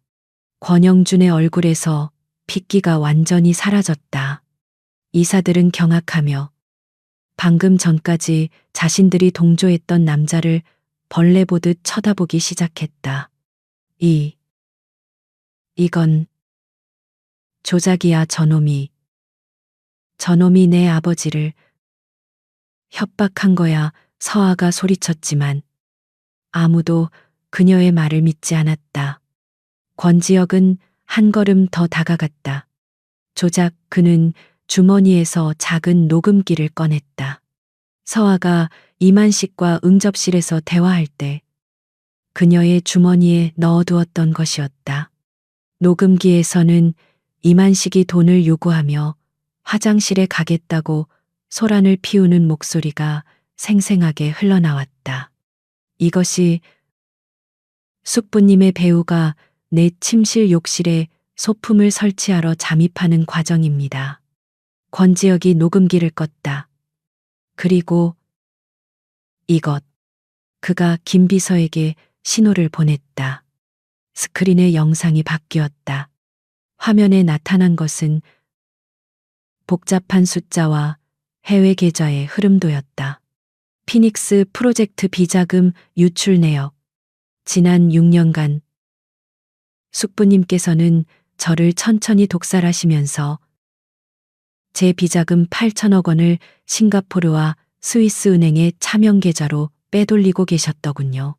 권영준의 얼굴에서 핏기가 완전히 사라졌다. 이사들은 경악하며 방금 전까지 자신들이 동조했던 남자를 벌레 보듯 쳐다보기 시작했다. 이건 조작이야. 저놈이 내 아버지를 협박한 거야. 서아가 소리쳤지만 아무도 그녀의 말을 믿지 않았다. 권지혁은 한 걸음 더 다가갔다. 조작. 그는 주머니에서 작은 녹음기를 꺼냈다. 서아가 이만식과 응접실에서 대화할 때 그녀의 주머니에 넣어두었던 것이었다. 녹음기에서는 이만식이 돈을 요구하며 화장실에 가겠다고 소란을 피우는 목소리가 생생하게 흘러나왔다. 이것이 숙부님의 배우가 내 침실 욕실에 소품을 설치하러 잠입하는 과정입니다. 권지혁이 녹음기를 껐다. 그리고 이것. 그가 김비서에게 신호를 보냈다. 스크린의 영상이 바뀌었다. 화면에 나타난 것은 복잡한 숫자와 해외 계좌의 흐름도였다. 피닉스 프로젝트 비자금 유출 내역. 지난 6년간 숙부님께서는 저를 천천히 독살하시면서 제 비자금 8천억 원을 싱가포르와 스위스 은행의 차명 계좌로 빼돌리고 계셨더군요.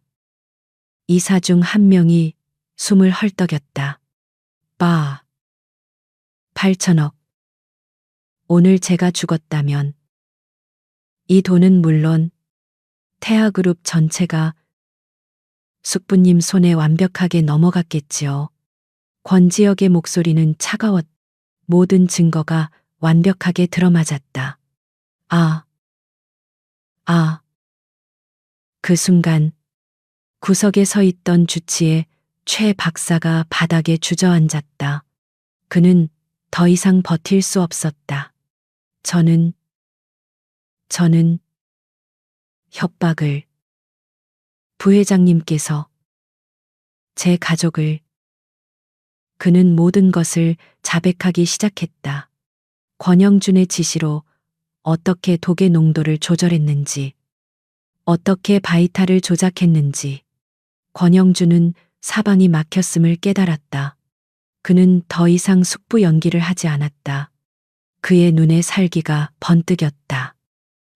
이사 중 한 명이 숨을 헐떡였다. 8천억. 오늘 제가 죽었다면 이 돈은 물론 태아그룹 전체가 숙부님 손에 완벽하게 넘어갔겠지요. 권지혁의 목소리는 차가웠다. 모든 증거가 완벽하게 들어맞았다. 그 순간 구석에 서 있던 주치의 최 박사가 바닥에 주저앉았다. 그는 더 이상 버틸 수 없었다. 저는 협박을, 부회장님께서 제 가족을. 그는 모든 것을 자백하기 시작했다. 권영준의 지시로 어떻게 독의 농도를 조절했는지, 어떻게 바이탈을 조작했는지. 권영준은 사방이 막혔음을 깨달았다. 그는 더 이상 숙부 연기를 하지 않았다. 그의 눈에 살기가 번뜩였다.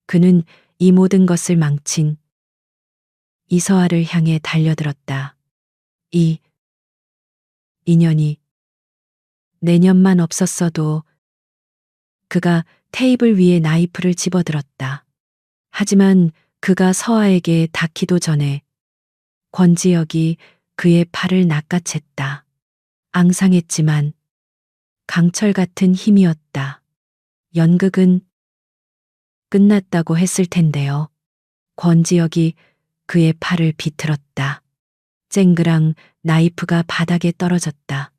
그는 이 모든 것을 망친 이서아를 향해 달려들었다. 이 인연이 내년만 없었어도. 그가 테이블 위에 나이프를 집어들었다. 하지만 그가 서아에게 닿기도 전에 권지혁이 그의 팔을 낚아챘다. 앙상했지만 강철 같은 힘이었다. 연극은 끝났다고 했을 텐데요. 권지혁이 그의 팔을 비틀었다. 쨍그랑 나이프가 바닥에 떨어졌다.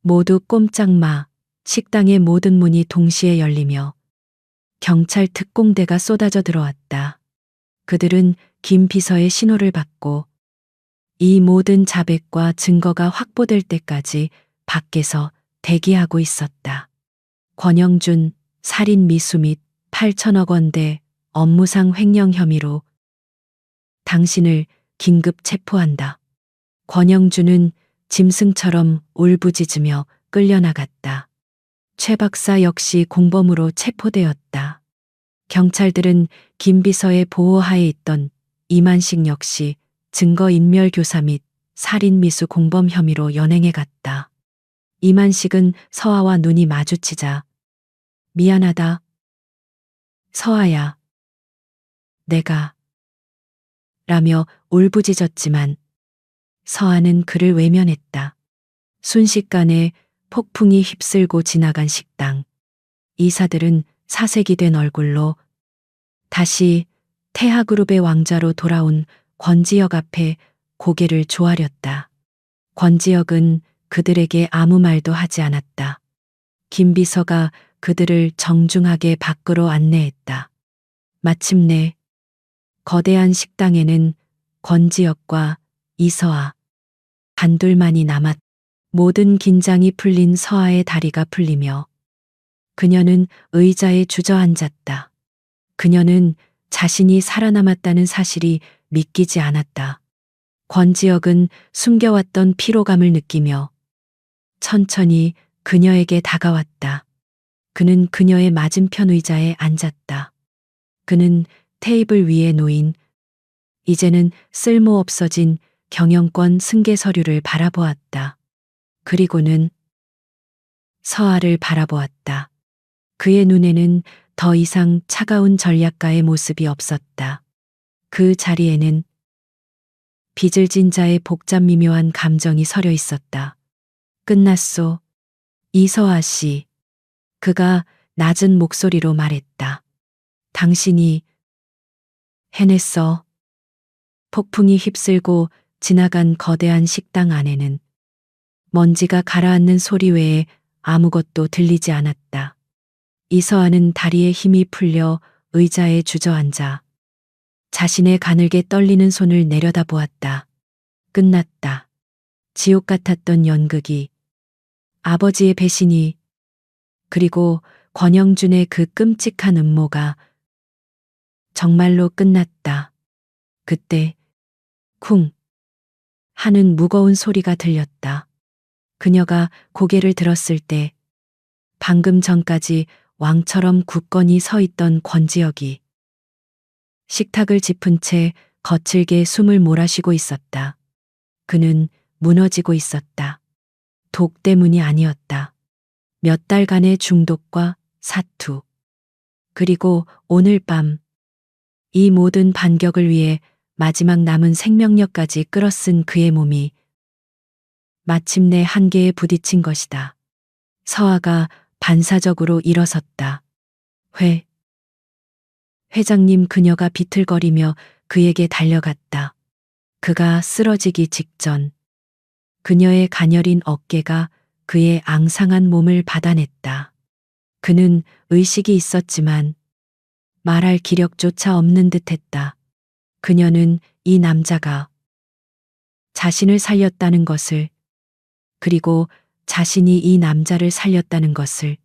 모두 꼼짝 마. 식당의 모든 문이 동시에 열리며 경찰 특공대가 쏟아져 들어왔다. 그들은 김 비서의 신호를 받고 이 모든 자백과 증거가 확보될 때까지 밖에서 대기하고 있었다. 권영준 살인 미수 및 8천억 원대 업무상 횡령 혐의로 당신을 긴급 체포한다. 권영준은 짐승처럼 울부짖으며 끌려나갔다. 최 박사 역시 공범으로 체포되었다. 경찰들은 김 비서의 보호하에 있던 이만식 역시 증거인멸 교사 및 살인 미수 공범 혐의로 연행해 갔다. 이만식은 서아와 눈이 마주치자 미안하다. 서아야. 내가 라며 울부짖었지만 서아는 그를 외면했다. 순식간에 폭풍이 휩쓸고 지나간 식당. 이사들은 사색이 된 얼굴로 다시 태하그룹의 왕자로 돌아온 권지혁 앞에 고개를 조아렸다. 권지혁은 그들에게 아무 말도 하지 않았다. 김 비서가 그들을 정중하게 밖으로 안내했다. 마침내 거대한 식당에는 권지혁과 이서아 단둘만이 남았. 모든 긴장이 풀린 서아의 다리가 풀리며 그녀는 의자에 주저앉았다. 그녀는 자신이 살아남았다는 사실이 믿기지 않았다. 권지혁은 숨겨왔던 피로감을 느끼며 천천히 그녀에게 다가왔다. 그는 그녀의 맞은편 의자에 앉았다. 그는 테이블 위에 놓인 이제는 쓸모없어진 경영권 승계 서류를 바라보았다. 그리고는 서아를 바라보았다. 그의 눈에는 더 이상 차가운 전략가의 모습이 없었다. 그 자리에는 빚을 진 자의 복잡 미묘한 감정이 서려 있었다. 끝났소. 이서아 씨. 그가 낮은 목소리로 말했다. 당신이 해냈어. 폭풍이 휩쓸고 지나간 거대한 식당 안에는 먼지가 가라앉는 소리 외에 아무것도 들리지 않았다. 이서아는 다리에 힘이 풀려 의자에 주저앉아 자신의 가늘게 떨리는 손을 내려다보았다. 끝났다. 지옥 같았던 연극이, 아버지의 배신이, 그리고 권영준의 그 끔찍한 음모가 정말로 끝났다. 그때 쿵 하는 무거운 소리가 들렸다. 그녀가 고개를 들었을 때 방금 전까지 왕처럼 굳건히 서 있던 권지혁이 식탁을 짚은 채 거칠게 숨을 몰아쉬고 있었다. 그는 무너지고 있었다. 독 때문이 아니었다. 몇 달간의 중독과 사투. 그리고 오늘 밤 이 모든 반격을 위해 마지막 남은 생명력까지 끌어쓴 그의 몸이 마침내 한계에 부딪힌 것이다. 서아가 반사적으로 일어섰다. 회장님. 그녀가 비틀거리며 그에게 달려갔다. 그가 쓰러지기 직전 그녀의 가녀린 어깨가 그의 앙상한 몸을 받아냈다. 그는 의식이 있었지만 말할 기력조차 없는 듯했다. 그녀는 이 남자가 자신을 살렸다는 것을, 그리고 자신이 이 남자를 살렸다는 것을,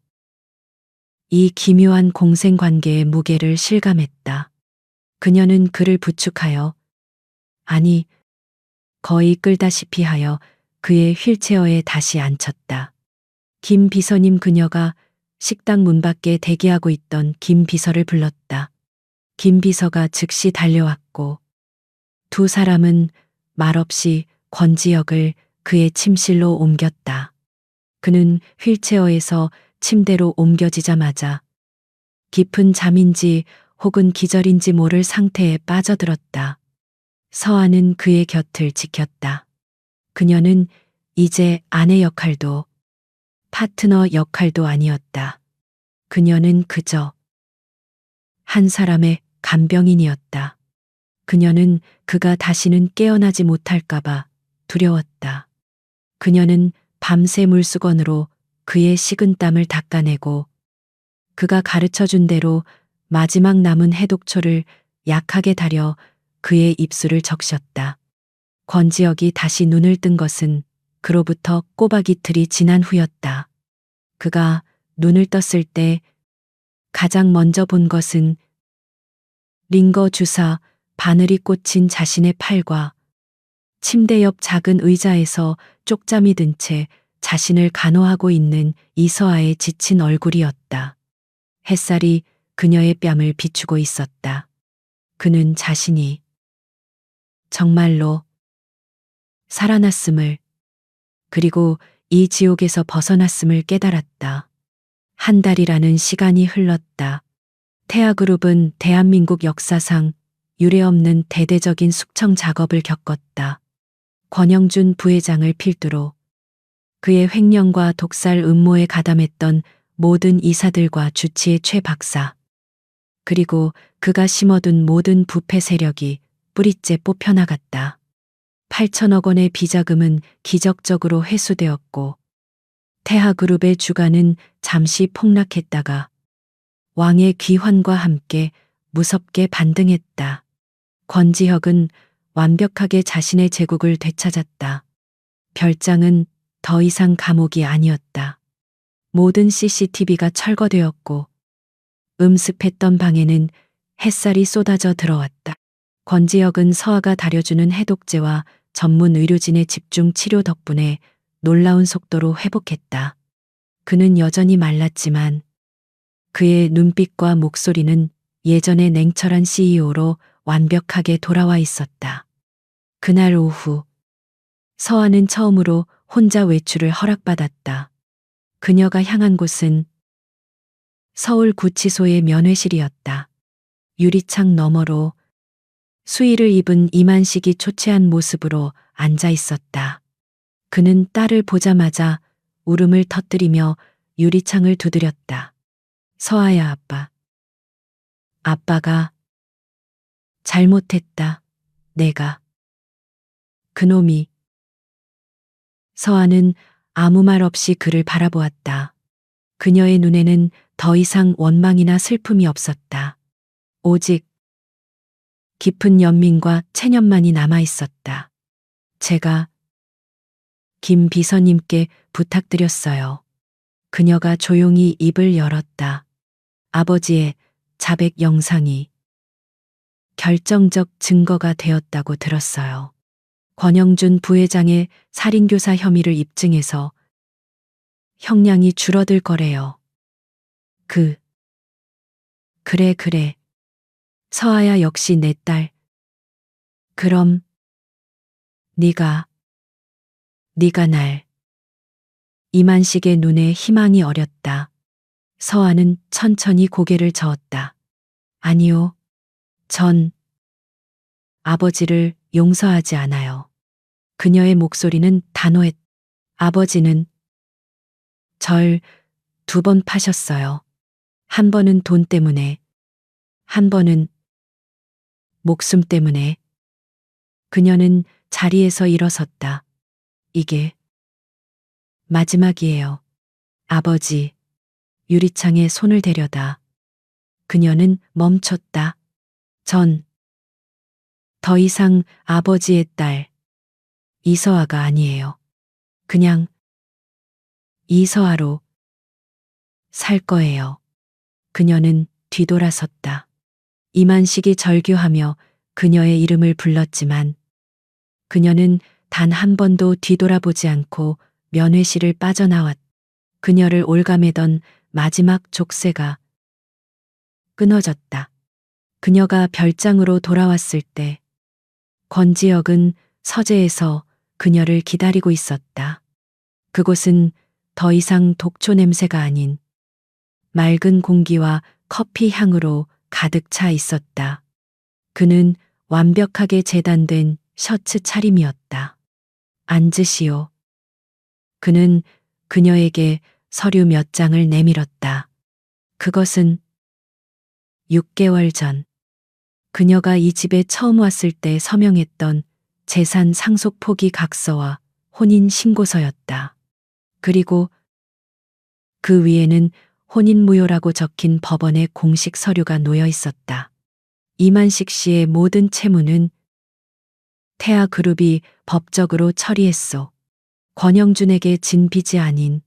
이 기묘한 공생관계의 무게를 실감했다. 그녀는 그를 부축하여, 아니, 거의 끌다시피 하여 그의 휠체어에 다시 앉혔다. 김 비서님. 그녀가 식당 문 밖에 대기하고 있던 김 비서를 불렀다. 김 비서가 즉시 달려왔고 두 사람은 말없이 권지혁을 그의 침실로 옮겼다. 그는 휠체어에서 침대로 옮겨지자마자 깊은 잠인지 혹은 기절인지 모를 상태에 빠져들었다. 서아는 그의 곁을 지켰다. 그녀는 이제 아내 역할도 파트너 역할도 아니었다. 그녀는 그저 한 사람의 간병인이었다. 그녀는 그가 다시는 깨어나지 못할까봐 두려웠다. 그녀는 밤새 물수건으로 그의 식은땀을 닦아내고 그가 가르쳐준 대로 마지막 남은 해독초를 약하게 달여 그의 입술을 적셨다. 권지혁이 다시 눈을 뜬 것은 그로부터 꼬박 이틀이 지난 후였다. 그가 눈을 떴을 때 가장 먼저 본 것은 링거 주사 바늘이 꽂힌 자신의 팔과 침대 옆 작은 의자에서 쪽잠이 든 채 자신을 간호하고 있는 이서아의 지친 얼굴이었다. 햇살이 그녀의 뺨을 비추고 있었다. 그는 자신이 정말로 살아났음을, 그리고 이 지옥에서 벗어났음을 깨달았다. 한 달이라는 시간이 흘렀다. 태아그룹은 대한민국 역사상 유례없는 대대적인 숙청 작업을 겪었다. 권영준 부회장을 필두로 그의 횡령과 독살 음모에 가담했던 모든 이사들과 주치의 최 박사, 그리고 그가 심어둔 모든 부패 세력이 뿌리째 뽑혀나갔다. 8천억 원의 비자금은 기적적으로 회수되었고 태하그룹의 주가는 잠시 폭락했다가 왕의 귀환과 함께 무섭게 반등했다. 권지혁은 완벽하게 자신의 제국을 되찾았다. 별장은 더 이상 감옥이 아니었다. 모든 CCTV가 철거되었고 음습했던 방에는 햇살이 쏟아져 들어왔다. 권지혁은 서아가 다려주는 해독제와 전문 의료진의 집중 치료 덕분에 놀라운 속도로 회복했다. 그는 여전히 말랐지만 그의 눈빛과 목소리는 예전의 냉철한 CEO로 완벽하게 돌아와 있었다. 그날 오후 서아는 처음으로 혼자 외출을 허락받았다. 그녀가 향한 곳은 서울구치소의 면회실이었다. 유리창 너머로 수의를 입은 이만식이 초췌한 모습으로 앉아 있었다. 그는 딸을 보자마자 울음을 터뜨리며 유리창을 두드렸다. 서아야, 아빠가 잘못했다. 내가. 그놈이. 서아는 아무 말 없이 그를 바라보았다. 그녀의 눈에는 더 이상 원망이나 슬픔이 없었다. 오직 깊은 연민과 체념만이 남아 있었다. 제가 김 비서님께 부탁드렸어요. 그녀가 조용히 입을 열었다. 아버지의 자백 영상이 결정적 증거가 되었다고 들었어요. 권영준 부회장의 살인교사 혐의를 입증해서 형량이 줄어들 거래요. 그래. 서아야 역시 내 딸. 그럼 네가 날. 이만식의 눈에 희망이 어렸다. 서아는 천천히 고개를 저었다. 아니요. 전 아버지를 용서하지 않아요. 그녀의 목소리는 단호했다. 아버지는 절 2번 파셨어요. 한 번은 돈 때문에, 한 번은 목숨 때문에. 그녀는 자리에서 일어섰다. 이게 마지막이에요. 아버지. 유리창에 손을 대려다. 그녀는 멈췄다. 전 더 이상 아버지의 딸 이서아가 아니에요. 그냥 이서아로 살 거예요. 그녀는 뒤돌아섰다. 이만식이 절규하며 그녀의 이름을 불렀지만 그녀는 단 한 번도 뒤돌아보지 않고 면회실을 빠져나왔다. 그녀를 올가매던 마지막 족쇄가 끊어졌다. 그녀가 별장으로 돌아왔을 때 권지혁은 서재에서 그녀를 기다리고 있었다. 그곳은 더 이상 독초 냄새가 아닌 맑은 공기와 커피 향으로 가득 차 있었다. 그는 완벽하게 재단된 셔츠 차림이었다. 앉으시오. 그는 그녀에게 서류 몇 장을 내밀었다. 그것은 6개월 전 그녀가 이 집에 처음 왔을 때 서명했던 재산 상속 포기 각서와 혼인 신고서였다. 그리고 그 위에는 혼인무효라고 적힌 법원의 공식 서류가 놓여 있었다. 이만식 씨의 모든 채무는 태아그룹이 법적으로 처리했소. 권영준에게 진 빚이 아닌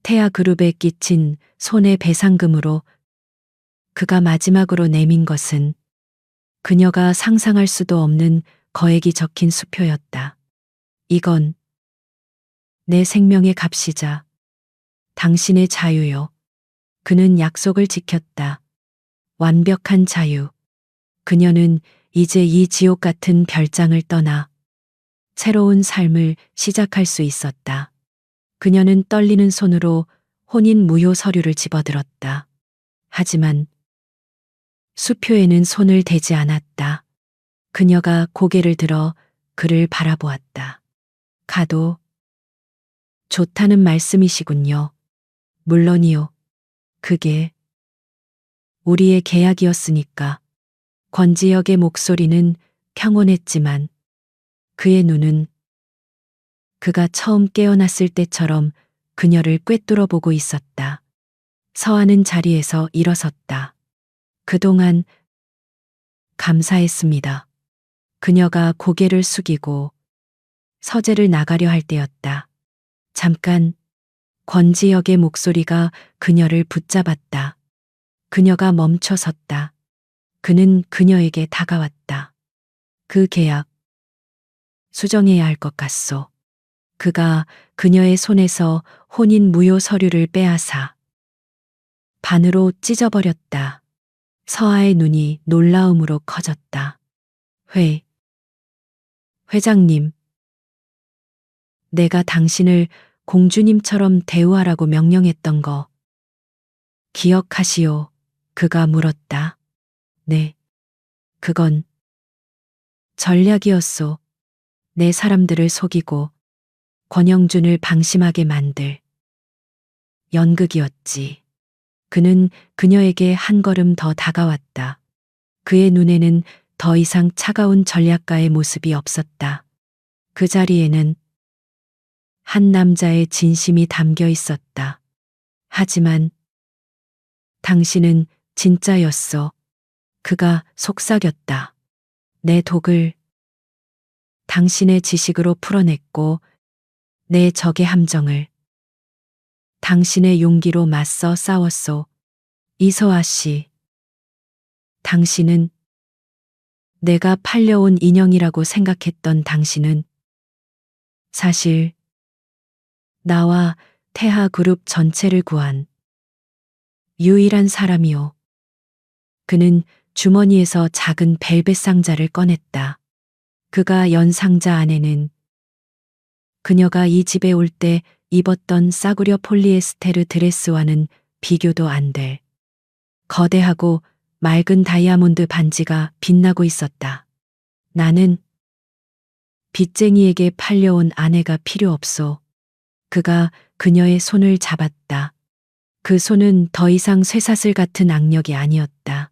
태아그룹에 끼친 손해배상금으로 그가 마지막으로 내민 것은 그녀가 상상할 수도 없는 거액이 적힌 수표였다. 이건 내 생명의 값이자 당신의 자유요. 그는 약속을 지켰다. 완벽한 자유. 그녀는 이제 이 지옥 같은 별장을 떠나 새로운 삶을 시작할 수 있었다. 그녀는 떨리는 손으로 혼인 무효 서류를 집어들었다. 하지만 수표에는 손을 대지 않았다. 그녀가 고개를 들어 그를 바라보았다. 가도 좋다는 말씀이시군요. 물론이요. 그게 우리의 계약이었으니까. 권지혁의 목소리는 평온했지만 그의 눈은 그가 처음 깨어났을 때처럼 그녀를 꿰뚫어 보고 있었다. 서하는 자리에서 일어섰다. 그동안 감사했습니다. 그녀가 고개를 숙이고 서재를 나가려 할 때였다. 잠깐 권지혁의 목소리가 그녀를 붙잡았다. 그녀가 멈춰 섰다. 그는 그녀에게 다가왔다. 그 계약 수정해야 할 것 같소. 그가 그녀의 손에서 혼인 무효 서류를 빼앗아 반으로 찢어버렸다. 서하의 눈이 놀라움으로 커졌다. 회장님, 내가 당신을 공주님처럼 대우하라고 명령했던 거 기억하시오? 그가 물었다. 네, 그건 전략이었소. 내 사람들을 속이고 권영준을 방심하게 만들 연극이었지. 그는 그녀에게 한 걸음 더 다가왔다. 그의 눈에는 더 이상 차가운 전략가의 모습이 없었다. 그 자리에는 한 남자의 진심이 담겨 있었다. 하지만 당신은 진짜였어. 그가 속삭였다. 내 독을 당신의 지식으로 풀어냈고 내 적의 함정을 당신의 용기로 맞서 싸웠소. 이서아 씨, 당신은 내가 팔려온 인형이라고 생각했던 당신은 사실 나와 태하그룹 전체를 구한 유일한 사람이오. 그는 주머니에서 작은 벨벳 상자를 꺼냈다. 그가 연 상자 안에는 그녀가 이 집에 올 때 입었던 싸구려 폴리에스테르 드레스와는 비교도 안 될 거대하고 맑은 다이아몬드 반지가 빛나고 있었다. 나는 빚쟁이에게 팔려온 아내가 필요 없소. 그가 그녀의 손을 잡았다. 그 손은 더 이상 쇠사슬 같은 악력이 아니었다.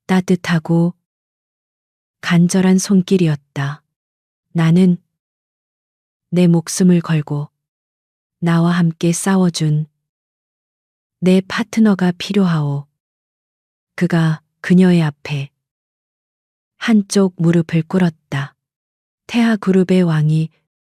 따뜻하고 간절한 손길이었다. 나는 내 목숨을 걸고 나와 함께 싸워준 내 파트너가 필요하오. 그가 그녀의 앞에 한쪽 무릎을 꿇었다. 태하그룹의 왕이